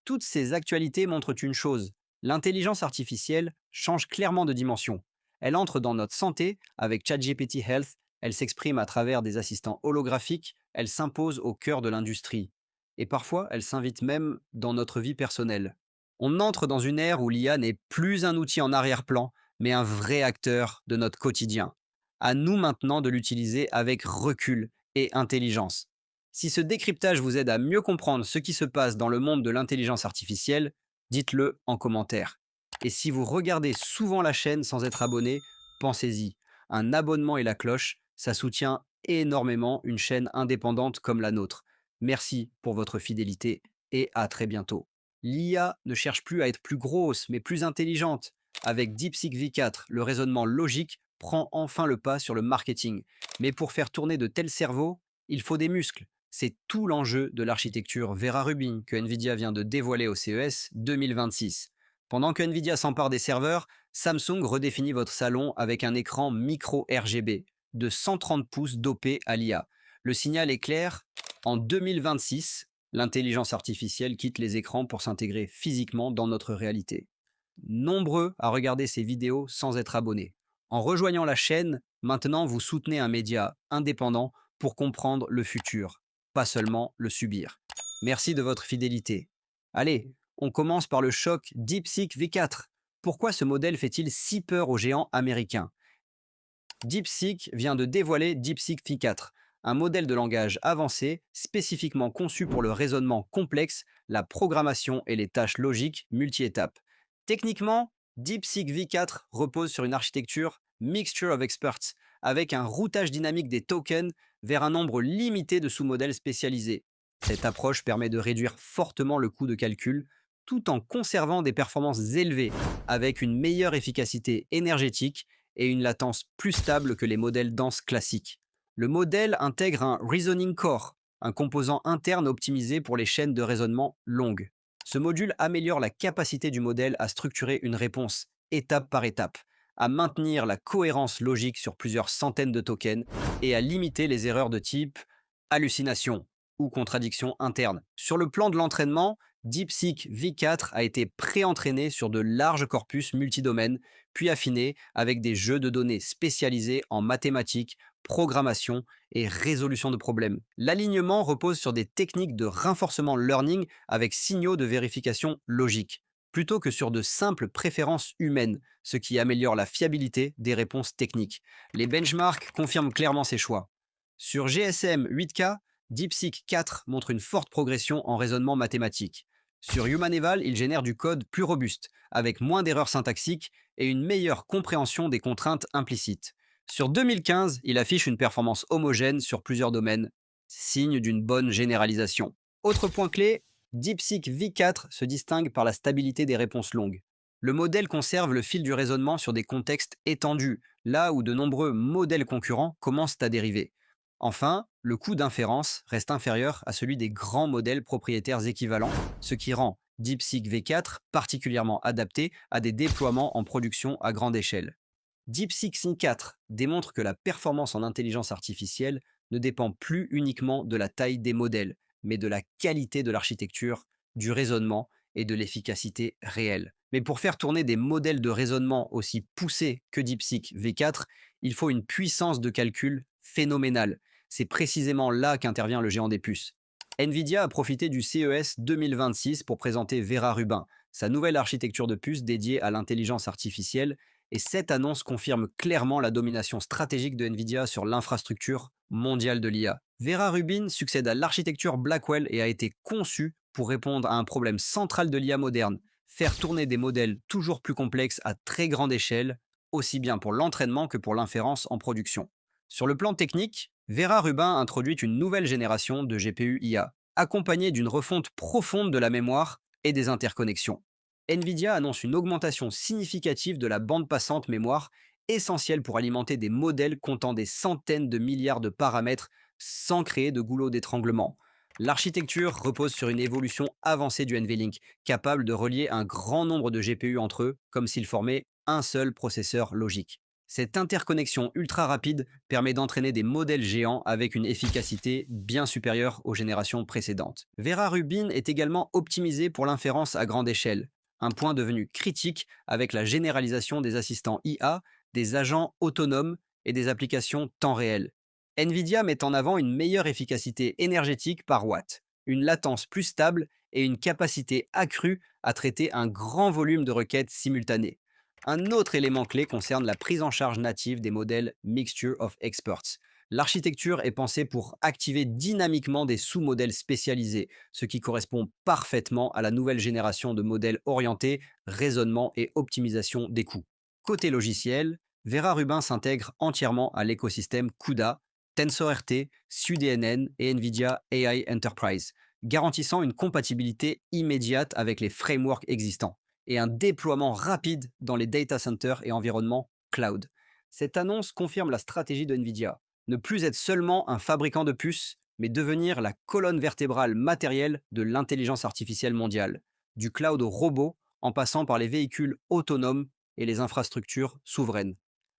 A: Toutes ces actualités montrent une chose, l'intelligence artificielle change clairement de dimension. Elle entre dans notre santé avec ChatGPT Health Elle s'exprime à travers des assistants holographiques, elle s'impose au cœur de l'industrie. Et parfois, elle s'invite même dans notre vie personnelle. On entre dans une ère où l'IA n'est plus un outil en arrière-plan, mais un vrai acteur de notre quotidien. À nous maintenant de l'utiliser avec recul et intelligence. Si ce décryptage vous aide à mieux comprendre ce qui se passe dans le monde de l'intelligence artificielle, dites-le en commentaire. Et si vous regardez souvent la chaîne sans être abonné, pensez-y. Un abonnement et la cloche, ça soutient énormément une chaîne indépendante comme la nôtre. Merci pour votre fidélité et à très bientôt. L'IA ne cherche plus à être plus grosse, mais plus intelligente. Avec DeepSeek V4, le raisonnement logique prend enfin le pas sur le marketing. Mais pour faire tourner de tels cerveaux, il faut des muscles. C'est tout l'enjeu de l'architecture Vera Rubin que Nvidia vient de dévoiler au CES 2026. Pendant que Nvidia s'empare des serveurs, Samsung redéfinit votre salon avec un écran micro RGB de 130 pouces dopé à l'IA. Le signal est clair, en 2026, l'intelligence artificielle quitte les écrans pour s'intégrer physiquement dans notre réalité. Nombreux à regarder ces vidéos sans être abonnés. En rejoignant la chaîne, maintenant vous soutenez un média indépendant pour comprendre le futur, pas seulement le subir. Merci de votre fidélité. Allez, on commence par le choc DeepSeek V4. Pourquoi ce modèle fait-il si peur aux géants américains? DeepSeek vient de dévoiler DeepSeek V4, un modèle de langage avancé spécifiquement conçu pour le raisonnement complexe, la programmation et les tâches logiques multi-étapes. Techniquement, DeepSeek V4 repose sur une architecture Mixture of Experts, avec un routage dynamique des tokens vers un nombre limité de sous-modèles spécialisés. Cette approche permet de réduire fortement le coût de calcul, tout en conservant des performances élevées, avec une meilleure efficacité énergétique et une latence plus stable que les modèles denses classiques. Le modèle intègre un Reasoning Core, un composant interne optimisé pour les chaînes de raisonnement longues. Ce module améliore la capacité du modèle à structurer une réponse étape par étape, à maintenir la cohérence logique sur plusieurs centaines de tokens et à limiter les erreurs de type hallucination ou contradiction interne. Sur le plan de l'entraînement, DeepSeek V4 a été pré-entraîné sur de larges corpus multidomaines, puis affiné avec des jeux de données spécialisés en mathématiques, programmation et résolution de problèmes. L'alignement repose sur des techniques de renforcement learning avec signaux de vérification logique, plutôt que sur de simples préférences humaines, ce qui améliore la fiabilité des réponses techniques. Les benchmarks confirment clairement ces choix. Sur GSM 8K, DeepSeek 4 montre une forte progression en raisonnement mathématique. Sur HumanEval, il génère du code plus robuste, avec moins d'erreurs syntaxiques et une meilleure compréhension des contraintes implicites. Sur 2015, il affiche une performance homogène sur plusieurs domaines, signe d'une bonne généralisation. Autre point clé, DeepSeek V4 se distingue par la stabilité des réponses longues. Le modèle conserve le fil du raisonnement sur des contextes étendus, là où de nombreux modèles concurrents commencent à dériver. Enfin, le coût d'inférence reste inférieur à celui des grands modèles propriétaires équivalents, ce qui rend DeepSeek V4 particulièrement adapté à des déploiements en production à grande échelle. DeepSeek C4 démontre que la performance en intelligence artificielle ne dépend plus uniquement de la taille des modèles, mais de la qualité de l'architecture, du raisonnement et de l'efficacité réelle. Mais pour faire tourner des modèles de raisonnement aussi poussés que DeepSeek V4, il faut une puissance de calcul phénoménale. C'est précisément là qu'intervient le géant des puces. Nvidia a profité du CES 2026 pour présenter Vera Rubin, sa nouvelle architecture de puces dédiée à l'intelligence artificielle, et cette annonce confirme clairement la domination stratégique de Nvidia sur l'infrastructure mondiale de l'IA. Vera Rubin succède à l'architecture Blackwell et a été conçue pour répondre à un problème central de l'IA moderne, faire tourner des modèles toujours plus complexes à très grande échelle, aussi bien pour l'entraînement que pour l'inférence en production. Sur le plan technique, Vera Rubin introduit une nouvelle génération de GPU IA, accompagnée d'une refonte profonde de la mémoire et des interconnexions. Nvidia annonce une augmentation significative de la bande passante mémoire, essentielle pour alimenter des modèles comptant des centaines de milliards de paramètres sans créer de goulot d'étranglement. L'architecture repose sur une évolution avancée du NVLink, capable de relier un grand nombre de GPU entre eux, comme s'ils formaient un seul processeur logique. Cette interconnexion ultra rapide permet d'entraîner des modèles géants avec une efficacité bien supérieure aux générations précédentes. Vera Rubin est également optimisée pour l'inférence à grande échelle, un point devenu critique avec la généralisation des assistants IA, des agents autonomes et des applications temps réel. Nvidia met en avant une meilleure efficacité énergétique par watt, une latence plus stable et une capacité accrue à traiter un grand volume de requêtes simultanées. Un autre élément clé concerne la prise en charge native des modèles Mixture of Experts. L'architecture est pensée pour activer dynamiquement des sous-modèles spécialisés, ce qui correspond parfaitement à la nouvelle génération de modèles orientés raisonnement et optimisation des coûts. Côté logiciel, Vera Rubin s'intègre entièrement à l'écosystème CUDA, TensorRT, SUDNN et NVIDIA AI Enterprise, garantissant une compatibilité immédiate avec les frameworks existants et un déploiement rapide dans les data centers et environnements cloud. Cette annonce confirme la stratégie de NVIDIA, ne plus être seulement un fabricant de puces, mais devenir la colonne vertébrale matérielle de l'intelligence artificielle mondiale, du cloud au robot en passant par les véhicules autonomes et les infrastructures souveraines.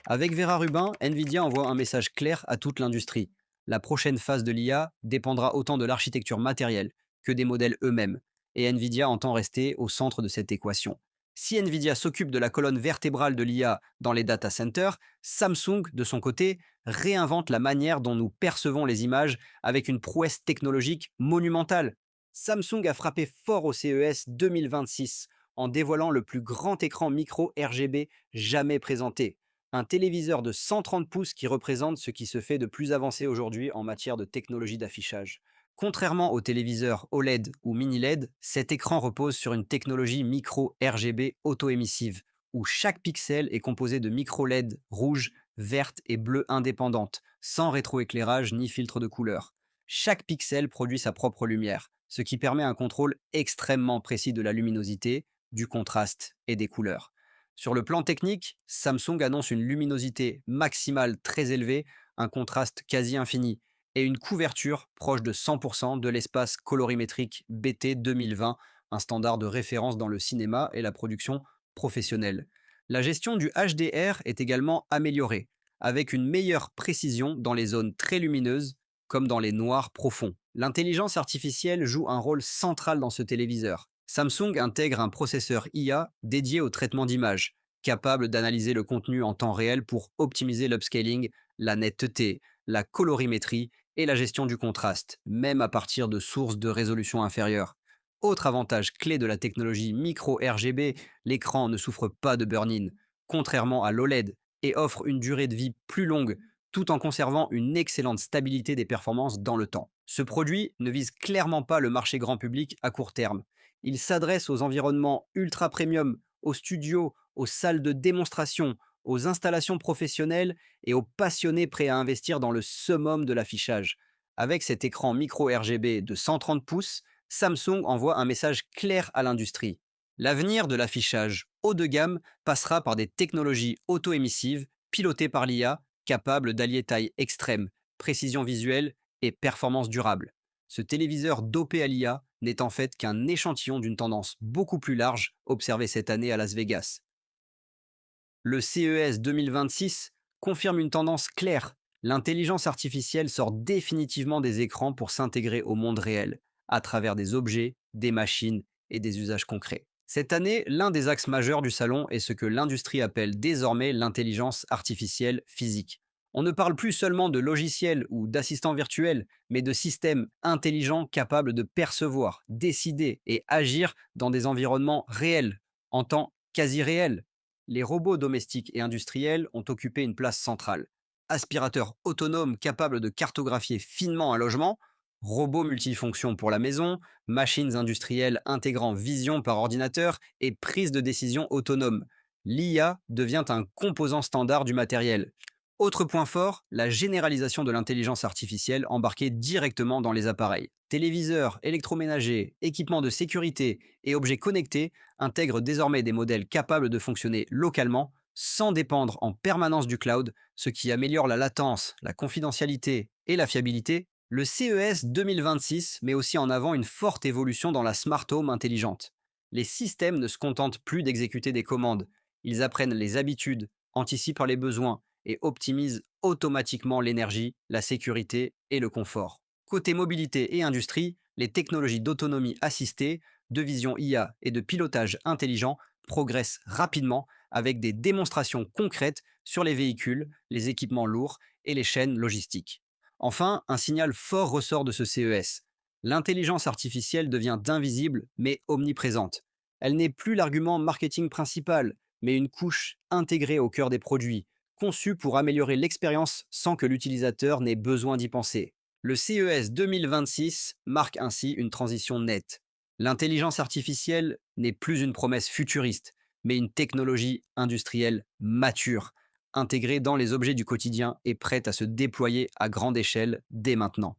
A: Avec Vera Rubin, Nvidia envoie un message clair à toute l'industrie. La prochaine phase de l'IA dépendra autant de l'architecture matérielle que des modèles eux-mêmes, et Nvidia entend rester au centre de cette équation. Si Nvidia s'occupe de la colonne vertébrale de l'IA dans les data centers, Samsung, de son côté, réinvente la manière dont nous percevons les images avec une prouesse technologique monumentale. Samsung a frappé fort au CES 2026 en dévoilant le plus grand écran micro RGB jamais présenté, un téléviseur de 130 pouces qui représente ce qui se fait de plus avancé aujourd'hui en matière de technologie d'affichage. Contrairement aux téléviseurs OLED ou mini LED, cet écran repose sur une technologie micro RGB auto-émissive, où chaque pixel est composé de micro LED rouge, verte et bleue indépendantes, sans rétroéclairage ni filtre de couleur. Chaque pixel produit sa propre lumière, ce qui permet un contrôle extrêmement précis de la luminosité, du contraste et des couleurs. Sur le plan technique, Samsung annonce une luminosité maximale très élevée, un contraste quasi infini et une couverture proche de 100% de l'espace colorimétrique BT 2020, un standard de référence dans le cinéma et la production professionnelle. La gestion du HDR est également améliorée, avec une meilleure précision dans les zones très lumineuses, comme dans les noirs profonds. L'intelligence artificielle joue un rôle central dans ce téléviseur. Samsung intègre un processeur IA dédié au traitement d'images, capable d'analyser le contenu en temps réel pour optimiser l'upscaling, la netteté, la colorimétrie et la gestion du contraste, même à partir de sources de résolution inférieure. Autre avantage clé de la technologie micro-RGB, l'écran ne souffre pas de burn-in, contrairement à l'OLED, et offre une durée de vie plus longue, tout en conservant une excellente stabilité des performances dans le temps. Ce produit ne vise clairement pas le marché grand public à court terme. Il s'adresse aux environnements ultra premium, aux studios, aux salles de démonstration, aux installations professionnelles et aux passionnés prêts à investir dans le summum de l'affichage. Avec cet écran micro RGB de 130 pouces, Samsung envoie un message clair à l'industrie. L'avenir de l'affichage haut de gamme passera par des technologies auto-émissives pilotées par l'IA, capables d'allier taille extrême, précision visuelle et performance durable. Ce téléviseur dopé à l'IA n'est en fait qu'un échantillon d'une tendance beaucoup plus large observée cette année à Las Vegas. Le CES 2026 confirme une tendance claire. L'intelligence artificielle sort définitivement des écrans pour s'intégrer au monde réel, à travers des objets, des machines et des usages concrets. Cette année, l'un des axes majeurs du salon est ce que l'industrie appelle désormais l'intelligence artificielle physique. On ne parle plus seulement de logiciels ou d'assistants virtuels, mais de systèmes intelligents capables de percevoir, décider et agir dans des environnements réels, en temps quasi réel. Les robots domestiques et industriels ont occupé une place centrale. Aspirateurs autonomes capables de cartographier finement un logement, robots multifonctions pour la maison, machines industrielles intégrant vision par ordinateur et prise de décision autonome. L'IA devient un composant standard du matériel. Autre point fort, la généralisation de l'intelligence artificielle embarquée directement dans les appareils. Téléviseurs, électroménagers, équipements de sécurité et objets connectés intègrent désormais des modèles capables de fonctionner localement sans dépendre en permanence du cloud, ce qui améliore la latence, la confidentialité et la fiabilité. Le CES 2026 met aussi en avant une forte évolution dans la smart home intelligente. Les systèmes ne se contentent plus d'exécuter des commandes, ils apprennent les habitudes, anticipent les besoins et optimisent automatiquement l'énergie, la sécurité et le confort. Côté mobilité et industrie, les technologies d'autonomie assistée, de vision IA et de pilotage intelligent progresse rapidement avec des démonstrations concrètes sur les véhicules, les équipements lourds et les chaînes logistiques. Enfin, un signal fort ressort de ce CES. L'intelligence artificielle devient d'invisible mais omniprésente. Elle n'est plus l'argument marketing principal, mais une couche intégrée au cœur des produits, conçue pour améliorer l'expérience sans que l'utilisateur n'ait besoin d'y penser. Le CES 2026 marque ainsi une transition nette. L'intelligence artificielle n'est plus une promesse futuriste, mais une technologie industrielle mature, intégrée dans les objets du quotidien et prête à se déployer à grande échelle dès maintenant.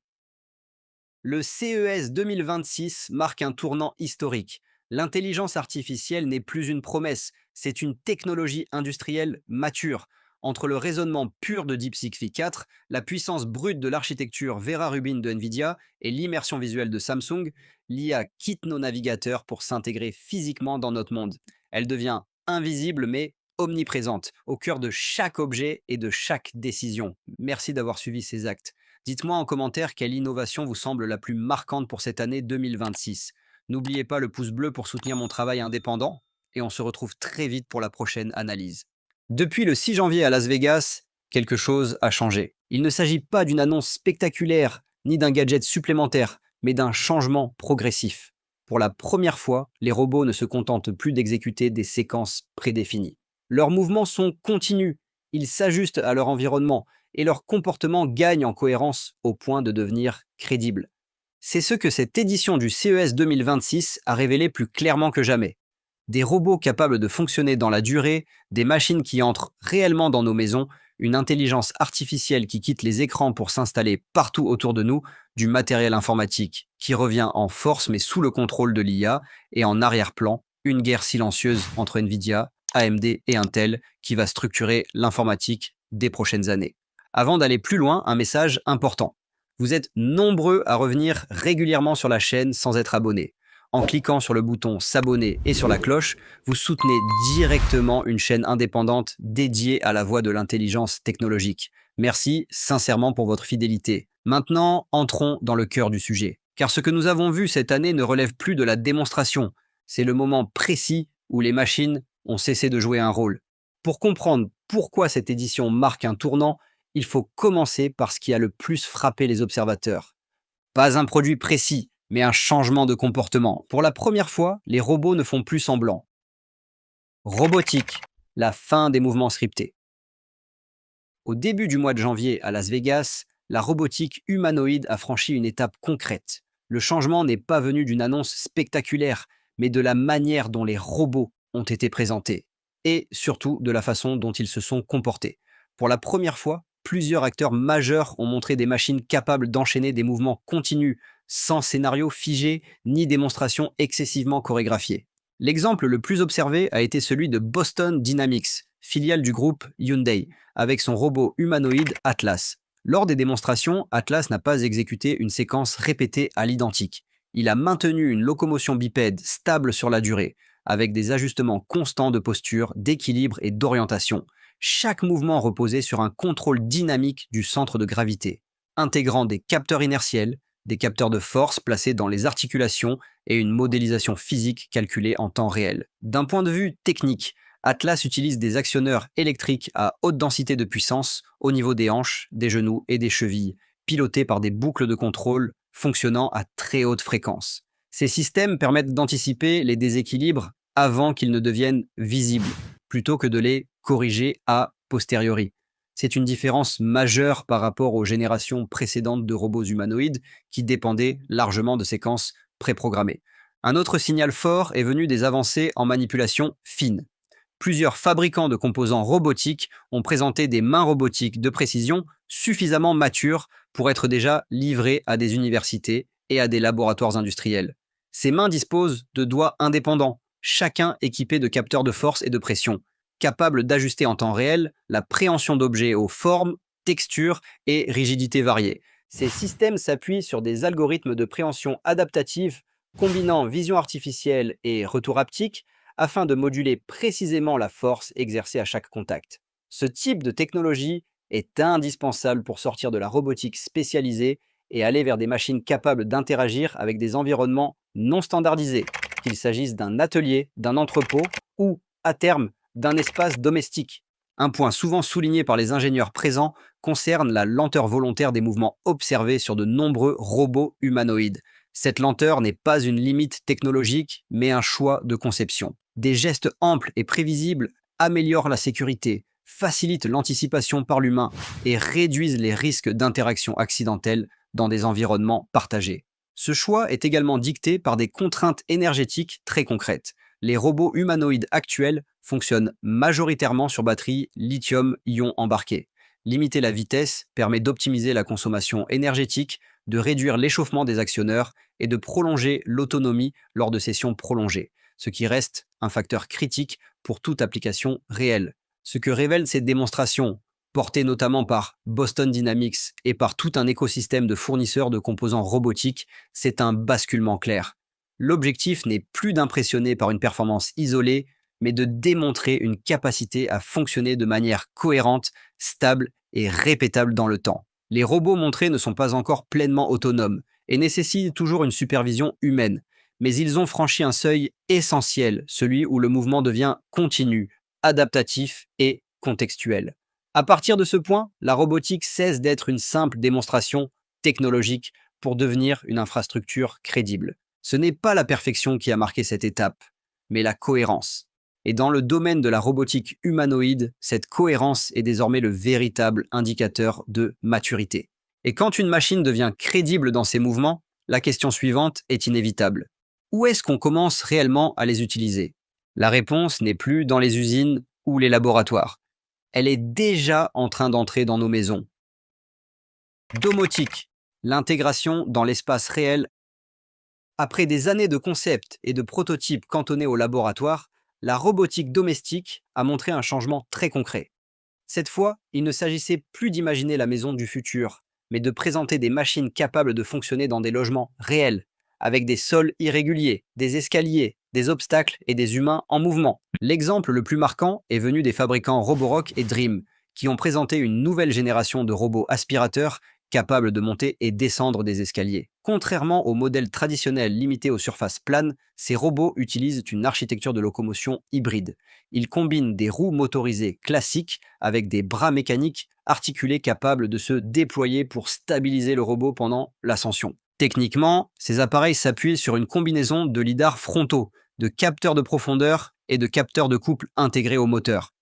A: Le CES 2026 marque un tournant historique. L'intelligence artificielle n'est plus une promesse, c'est une technologie industrielle mature. Entre le raisonnement pur de DeepSeek 4, la puissance brute de l'architecture Vera Rubin de NVIDIA et l'immersion visuelle de Samsung, l'IA quitte nos navigateurs pour s'intégrer physiquement dans notre monde. Elle devient invisible mais omniprésente, au cœur de chaque objet et de chaque décision. Merci d'avoir suivi ces actes. Dites-moi en commentaire quelle innovation vous semble la plus marquante pour cette année 2026. N'oubliez pas le pouce bleu pour soutenir mon travail indépendant et on se retrouve très vite pour la prochaine analyse. Depuis le 6 janvier à Las Vegas, quelque chose a changé. Il ne s'agit pas d'une annonce spectaculaire ni d'un gadget supplémentaire, mais d'un changement progressif. Pour la première fois, les robots ne se contentent plus d'exécuter des séquences prédéfinies. Leurs mouvements sont continus, ils s'ajustent à leur environnement et leur comportement gagne en cohérence au point de devenir crédible. C'est ce que cette édition du CES 2026 a révélé plus clairement que jamais. Des robots capables de fonctionner dans la durée, des machines qui entrent réellement dans nos maisons, une intelligence artificielle qui quitte les écrans pour s'installer partout autour de nous, du matériel informatique qui revient en force mais sous le contrôle de l'IA, et en arrière-plan, une guerre silencieuse entre Nvidia, AMD et Intel qui va structurer l'informatique des prochaines années. Avant d'aller plus loin, un message important. Vous êtes nombreux à revenir régulièrement sur la chaîne sans être abonné. En cliquant sur le bouton s'abonner et sur la cloche, vous soutenez directement une chaîne indépendante dédiée à la voie de l'intelligence technologique. Merci sincèrement pour votre fidélité. Maintenant, entrons dans le cœur du sujet. Car ce que nous avons vu cette année ne relève plus de la démonstration. C'est le moment précis où les machines ont cessé de jouer un rôle. Pour comprendre pourquoi cette édition marque un tournant, il faut commencer par ce qui a le plus frappé les observateurs. Pas un produit précis, mais un changement de comportement. Pour la première fois, les robots ne font plus semblant. Robotique, la fin des mouvements scriptés. Au début du mois de janvier à Las Vegas, la robotique humanoïde a franchi une étape concrète. Le changement n'est pas venu d'une annonce spectaculaire, mais de la manière dont les robots ont été présentés, et surtout de la façon dont ils se sont comportés. Pour la première fois, plusieurs acteurs majeurs ont montré des machines capables d'enchaîner des mouvements continus, sans scénario figé ni démonstration excessivement chorégraphiée. L'exemple le plus observé a été celui de Boston Dynamics, filiale du groupe Hyundai, avec son robot humanoïde Atlas. Lors des démonstrations, Atlas n'a pas exécuté une séquence répétée à l'identique. Il a maintenu une locomotion bipède stable sur la durée, avec des ajustements constants de posture, d'équilibre et d'orientation. Chaque mouvement reposait sur un contrôle dynamique du centre de gravité, intégrant des capteurs inertiels, des capteurs de force placés dans les articulations et une modélisation physique calculée en temps réel. D'un point de vue technique, Atlas utilise des actionneurs électriques à haute densité de puissance au niveau des hanches, des genoux et des chevilles, pilotés par des boucles de contrôle fonctionnant à très haute fréquence. Ces systèmes permettent d'anticiper les déséquilibres avant qu'ils ne deviennent visibles, plutôt que de les corriger a posteriori. C'est une différence majeure par rapport aux générations précédentes de robots humanoïdes qui dépendaient largement de séquences préprogrammées. Un autre signal fort est venu des avancées en manipulation fine. Plusieurs fabricants de composants robotiques ont présenté des mains robotiques de précision suffisamment matures pour être déjà livrées à des universités et à des laboratoires industriels. Ces mains disposent de doigts indépendants, chacun équipé de capteurs de force et de pression, capables d'ajuster en temps réel la préhension d'objets aux formes, textures et rigidités variées. Ces systèmes s'appuient sur des algorithmes de préhension adaptative combinant vision artificielle et retour haptique afin de moduler précisément la force exercée à chaque contact. Ce type de technologie est indispensable pour sortir de la robotique spécialisée et aller vers des machines capables d'interagir avec des environnements non standardisés, qu'il s'agisse d'un atelier, d'un entrepôt ou, à terme, d'un espace domestique. Un point souvent souligné par les ingénieurs présents concerne la lenteur volontaire des mouvements observés sur de nombreux robots humanoïdes. Cette lenteur n'est pas une limite technologique, mais un choix de conception. Des gestes amples et prévisibles améliorent la sécurité, facilitent l'anticipation par l'humain et réduisent les risques d'interaction accidentelle dans des environnements partagés. Ce choix est également dicté par des contraintes énergétiques très concrètes. Les robots humanoïdes actuels fonctionnent majoritairement sur batterie lithium-ion embarquée. Limiter la vitesse permet d'optimiser la consommation énergétique, de réduire l'échauffement des actionneurs et de prolonger l'autonomie lors de sessions prolongées, ce qui reste un facteur critique pour toute application réelle. Ce que révèlent ces démonstrations, portées notamment par Boston Dynamics et par tout un écosystème de fournisseurs de composants robotiques, c'est un basculement clair. L'objectif n'est plus d'impressionner par une performance isolée, mais de démontrer une capacité à fonctionner de manière cohérente, stable et répétable dans le temps. Les robots montrés ne sont pas encore pleinement autonomes et nécessitent toujours une supervision humaine, mais ils ont franchi un seuil essentiel, celui où le mouvement devient continu, adaptatif et contextuel. À partir de ce point, la robotique cesse d'être une simple démonstration technologique pour devenir une infrastructure crédible. Ce n'est pas la perfection qui a marqué cette étape, mais la cohérence. Et dans le domaine de la robotique humanoïde, cette cohérence est désormais le véritable indicateur de maturité. Et quand une machine devient crédible dans ses mouvements, la question suivante est inévitable. Où est-ce qu'on commence réellement à les utiliser? La réponse n'est plus dans les usines ou les laboratoires. Elle est déjà en train d'entrer dans nos maisons. Domotique, l'intégration dans l'espace réel. Après des années de concepts et de prototypes cantonnés au laboratoire, la robotique domestique a montré un changement très concret. Cette fois, il ne s'agissait plus d'imaginer la maison du futur, mais de présenter des machines capables de fonctionner dans des logements réels, avec des sols irréguliers, des escaliers, des obstacles et des humains en mouvement. L'exemple le plus marquant est venu des fabricants Roborock et Dream, qui ont présenté une nouvelle génération de robots aspirateurs capables de monter et descendre des escaliers. Contrairement aux modèles traditionnels limités aux surfaces planes, ces robots utilisent une architecture de locomotion hybride. Ils combinent des roues motorisées classiques avec des bras mécaniques articulés capables de se déployer pour stabiliser le robot pendant l'ascension. Techniquement, ces appareils s'appuient sur une combinaison de lidars frontaux, de capteurs de profondeur et de capteurs de couple intégrés au moteur.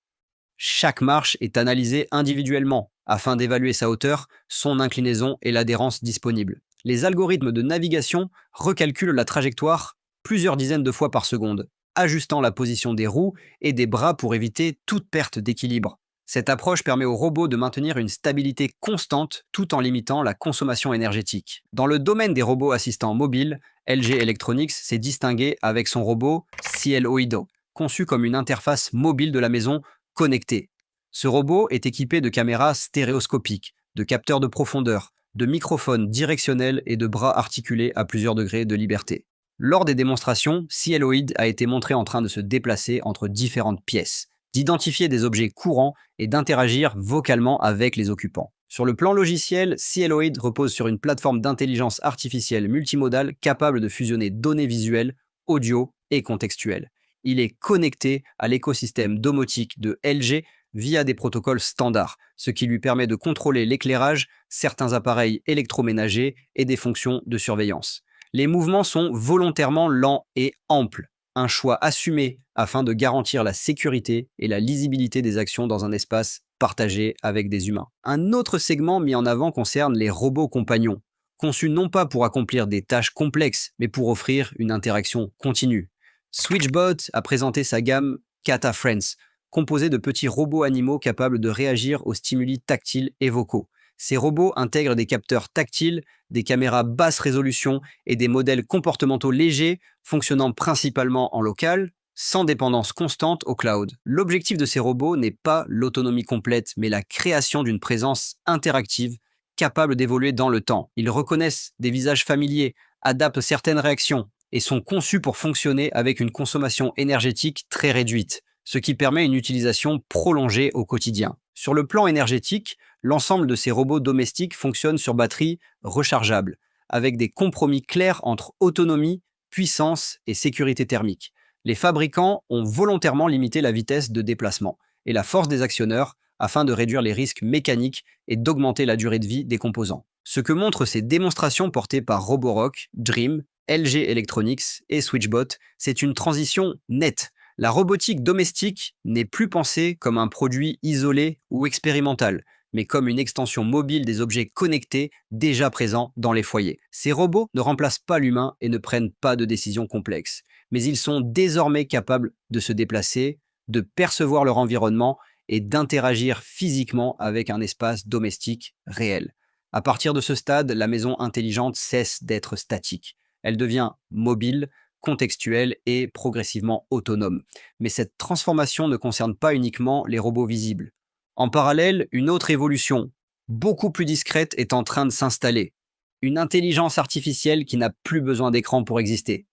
A: Chaque marche est analysée individuellement afin d'évaluer sa hauteur, son inclinaison et l'adhérence disponible. Les algorithmes de navigation recalculent la trajectoire plusieurs dizaines de fois par seconde, ajustant la position des roues et des bras pour éviter toute perte d'équilibre. Cette approche permet au robot de maintenir une stabilité constante tout en limitant la consommation énergétique. Dans le domaine des robots assistants mobiles, LG Electronics s'est distingué avec son robot Cieloido, conçu comme une interface mobile de la maison connectée. Ce robot est équipé de caméras stéréoscopiques, de capteurs de profondeur, de microphones directionnels et de bras articulés à plusieurs degrés de liberté. Lors des démonstrations, Cieloid a été montré en train de se déplacer entre différentes pièces, d'identifier des objets courants et d'interagir vocalement avec les occupants. Sur le plan logiciel, Cieloid repose sur une plateforme d'intelligence artificielle multimodale capable de fusionner données visuelles, audio et contextuelles. Il est connecté à l'écosystème domotique de LG via des protocoles standards, ce qui lui permet de contrôler l'éclairage, certains appareils électroménagers et des fonctions de surveillance. Les mouvements sont volontairement lents et amples, un choix assumé afin de garantir la sécurité et la lisibilité des actions dans un espace partagé avec des humains. Un autre segment mis en avant concerne les robots compagnons, conçus non pas pour accomplir des tâches complexes, mais pour offrir une interaction continue. Switchbot a présenté sa gamme Kata Friends, composée de petits robots animaux capables de réagir aux stimuli tactiles et vocaux. Ces robots intègrent des capteurs tactiles, des caméras basse résolution et des modèles comportementaux légers, fonctionnant principalement en local, sans dépendance constante au cloud. L'objectif de ces robots n'est pas l'autonomie complète, mais la création d'une présence interactive capable d'évoluer dans le temps. Ils reconnaissent des visages familiers, adaptent certaines réactions et sont conçus pour fonctionner avec une consommation énergétique très réduite, ce qui permet une utilisation prolongée au quotidien. Sur le plan énergétique, l'ensemble de ces robots domestiques fonctionne sur batterie rechargeable, avec des compromis clairs entre autonomie, puissance et sécurité thermique. Les fabricants ont volontairement limité la vitesse de déplacement et la force des actionneurs afin de réduire les risques mécaniques et d'augmenter la durée de vie des composants. Ce que montrent ces démonstrations portées par Roborock, Dream, LG Electronics et Switchbot, c'est une transition nette. La robotique domestique n'est plus pensée comme un produit isolé ou expérimental, mais comme une extension mobile des objets connectés déjà présents dans les foyers. Ces robots ne remplacent pas l'humain et ne prennent pas de décisions complexes, mais ils sont désormais capables de se déplacer, de percevoir leur environnement et d'interagir physiquement avec un espace domestique réel. À partir de ce stade, la maison intelligente cesse d'être statique. Elle devient mobile, contextuelle et progressivement autonome. Mais cette transformation ne concerne pas uniquement les robots visibles. En parallèle, une autre évolution, beaucoup plus discrète, est en train de s'installer. Une intelligence artificielle qui n'a plus besoin d'écran pour exister.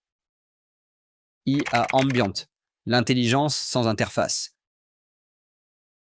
A: IA Ambient, l'intelligence sans interface.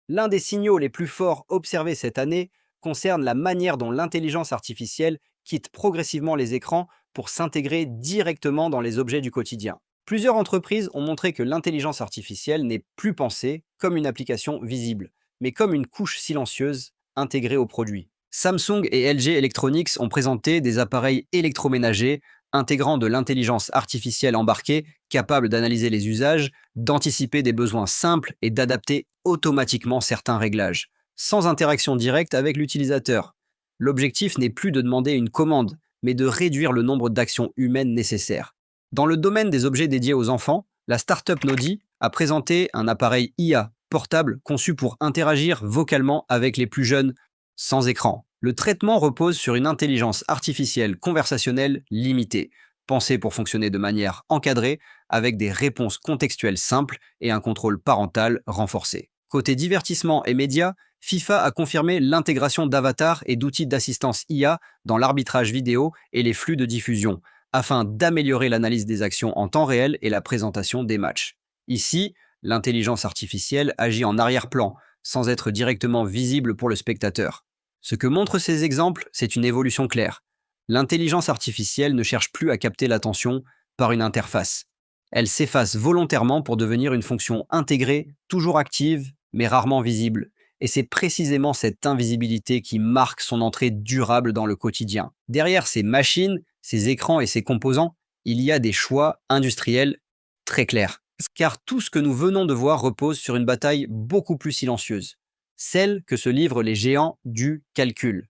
A: L'un des signaux les plus forts observés cette année concerne la manière dont l'intelligence artificielle quitte progressivement les écrans pour s'intégrer directement dans les objets du quotidien. Plusieurs entreprises ont montré que l'intelligence artificielle n'est plus pensée comme une application visible, mais comme une couche silencieuse intégrée au produit. Samsung et LG Electronics ont présenté des appareils électroménagers intégrant de l'intelligence artificielle embarquée, capable d'analyser les usages, d'anticiper des besoins simples et d'adapter automatiquement certains réglages, sans interaction directe avec l'utilisateur. L'objectif n'est plus de demander une commande, mais de réduire le nombre d'actions humaines nécessaires. Dans le domaine des objets dédiés aux enfants, la startup Nodi a présenté un appareil IA portable conçu pour interagir vocalement avec les plus jeunes sans écran. Le traitement repose sur une intelligence artificielle conversationnelle limitée, pensée pour fonctionner de manière encadrée, avec des réponses contextuelles simples et un contrôle parental renforcé. Côté divertissement et médias, FIFA a confirmé l'intégration d'avatars et d'outils d'assistance IA dans l'arbitrage vidéo et les flux de diffusion, afin d'améliorer l'analyse des actions en temps réel et la présentation des matchs. Ici, l'intelligence artificielle agit en arrière-plan, sans être directement visible pour le spectateur. Ce que montrent ces exemples, c'est une évolution claire. L'intelligence artificielle ne cherche plus à capter l'attention par une interface. Elle s'efface volontairement pour devenir une fonction intégrée, toujours active, mais rarement visible. Et c'est précisément cette invisibilité qui marque son entrée durable dans le quotidien. Derrière ces machines, ces écrans et ces composants, il y a des choix industriels très clairs. Car tout ce que nous venons de voir repose sur une bataille beaucoup plus silencieuse, celle que se livrent les géants du calcul.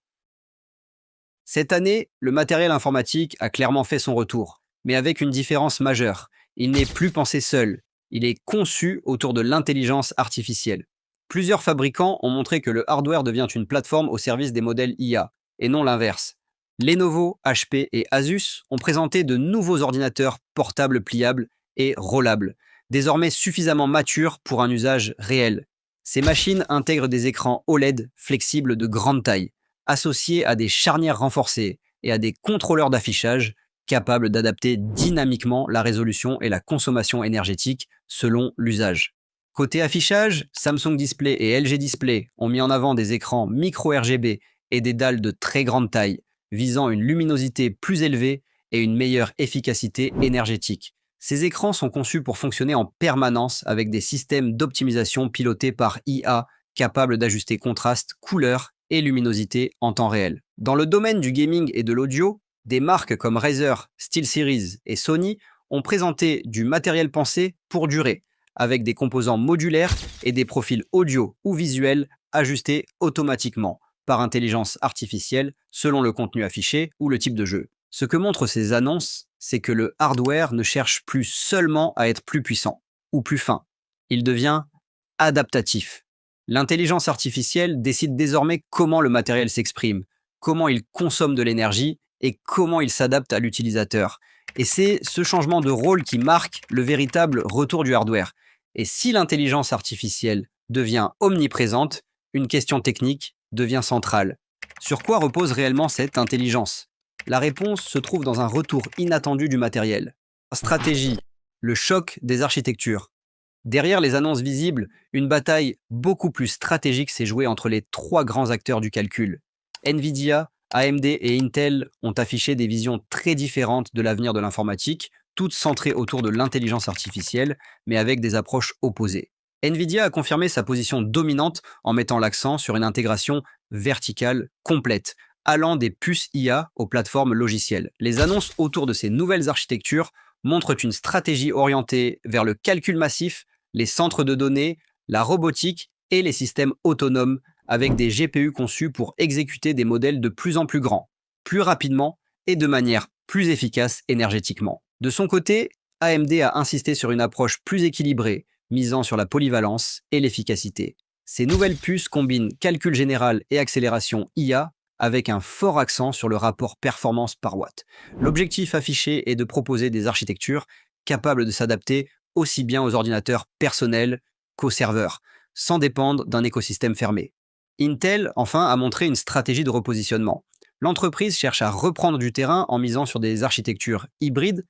A: Cette année, le matériel informatique a clairement fait son retour, mais avec une différence majeure. Il n'est plus pensé seul, il est conçu autour de l'intelligence artificielle. Plusieurs fabricants ont montré que le hardware devient une plateforme au service des modèles IA, et non l'inverse. Lenovo, HP et Asus ont présenté de nouveaux ordinateurs portables pliables et rollables, désormais suffisamment matures pour un usage réel. Ces machines intègrent des écrans OLED flexibles de grande taille, associés à des charnières renforcées et à des contrôleurs d'affichage capables d'adapter dynamiquement la résolution et la consommation énergétique selon l'usage. Côté affichage, Samsung Display et LG Display ont mis en avant des écrans micro-RGB et des dalles de très grande taille, visant une luminosité plus élevée et une meilleure efficacité énergétique. Ces écrans sont conçus pour fonctionner en permanence avec des systèmes d'optimisation pilotés par IA capables d'ajuster contraste, couleur et luminosité en temps réel. Dans le domaine du gaming et de l'audio, des marques comme Razer, SteelSeries et Sony ont présenté du matériel pensé pour durer, avec des composants modulaires et des profils audio ou visuels ajustés automatiquement par intelligence artificielle selon le contenu affiché ou le type de jeu. Ce que montrent ces annonces, c'est que le hardware ne cherche plus seulement à être plus puissant ou plus fin. Il devient adaptatif. L'intelligence artificielle décide désormais comment le matériel s'exprime, comment il consomme de l'énergie et comment il s'adapte à l'utilisateur. Et c'est ce changement de rôle qui marque le véritable retour du hardware. Et si l'intelligence artificielle devient omniprésente, une question technique devient centrale. Sur quoi repose réellement cette intelligence ? La réponse se trouve dans un retour inattendu du matériel. Stratégie, le choc des architectures. Derrière les annonces visibles, une bataille beaucoup plus stratégique s'est jouée entre les trois grands acteurs du calcul. Nvidia, AMD et Intel ont affiché des visions très différentes de l'avenir de l'informatique, toutes centrées autour de l'intelligence artificielle, mais avec des approches opposées. Nvidia a confirmé sa position dominante en mettant l'accent sur une intégration verticale complète, allant des puces IA aux plateformes logicielles. Les annonces autour de ces nouvelles architectures montrent une stratégie orientée vers le calcul massif, les centres de données, la robotique et les systèmes autonomes avec des GPU conçus pour exécuter des modèles de plus en plus grands, plus rapidement et de manière plus efficace énergétiquement. De son côté, AMD a insisté sur une approche plus équilibrée, misant sur la polyvalence et l'efficacité. Ces nouvelles puces combinent calcul général et accélération IA avec un fort accent sur le rapport performance par watt. L'objectif affiché est de proposer des architectures capables de s'adapter aussi bien aux ordinateurs personnels qu'aux serveurs, sans dépendre d'un écosystème fermé. Intel, enfin, a montré une stratégie de repositionnement. L'entreprise cherche à reprendre du terrain en misant sur des architectures hybrides,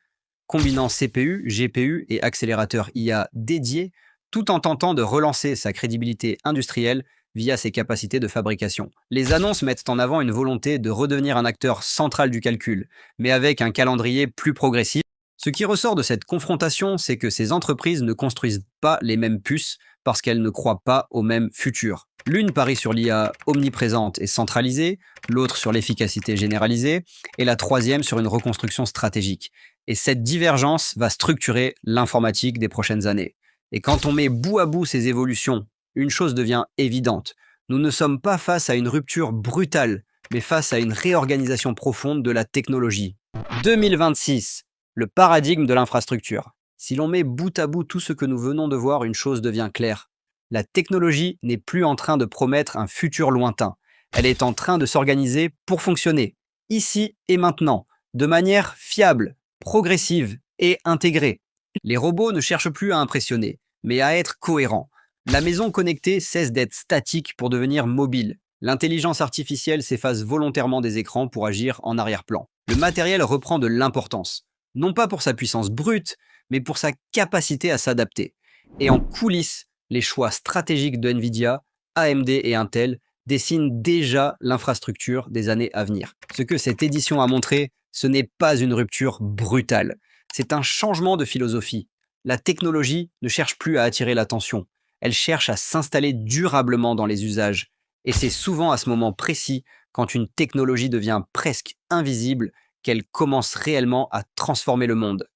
A: combinant CPU, GPU et accélérateurs IA dédiés, tout en tentant de relancer sa crédibilité industrielle via ses capacités de fabrication. Les annonces mettent en avant une volonté de redevenir un acteur central du calcul, mais avec un calendrier plus progressif. Ce qui ressort de cette confrontation, c'est que ces entreprises ne construisent pas les mêmes puces parce qu'elles ne croient pas au même futur. L'une parie sur l'IA omniprésente et centralisée, l'autre sur l'efficacité généralisée, et la troisième sur une reconstruction stratégique. Et cette divergence va structurer l'informatique des prochaines années. Et quand on met bout à bout ces évolutions, une chose devient évidente. Nous ne sommes pas face à une rupture brutale, mais face à une réorganisation profonde de la technologie. 2026. Le paradigme de l'infrastructure. Si l'on met bout à bout tout ce que nous venons de voir, une chose devient claire. La technologie n'est plus en train de promettre un futur lointain. Elle est en train de s'organiser pour fonctionner, ici et maintenant, de manière fiable, progressive et intégrée. Les robots ne cherchent plus à impressionner, mais à être cohérents. La maison connectée cesse d'être statique pour devenir mobile. L'intelligence artificielle s'efface volontairement des écrans pour agir en arrière-plan. Le matériel reprend de l'importance, non pas pour sa puissance brute, mais pour sa capacité à s'adapter. Et en coulisses, les choix stratégiques de Nvidia, AMD et Intel dessinent déjà l'infrastructure des années à venir. Ce que cette édition a montré, ce n'est pas une rupture brutale. C'est un changement de philosophie. La technologie ne cherche plus à attirer l'attention. Elle cherche à s'installer durablement dans les usages. Et c'est souvent à ce moment précis, quand une technologie devient presque invisible, qu'elle commence réellement à transformer le monde.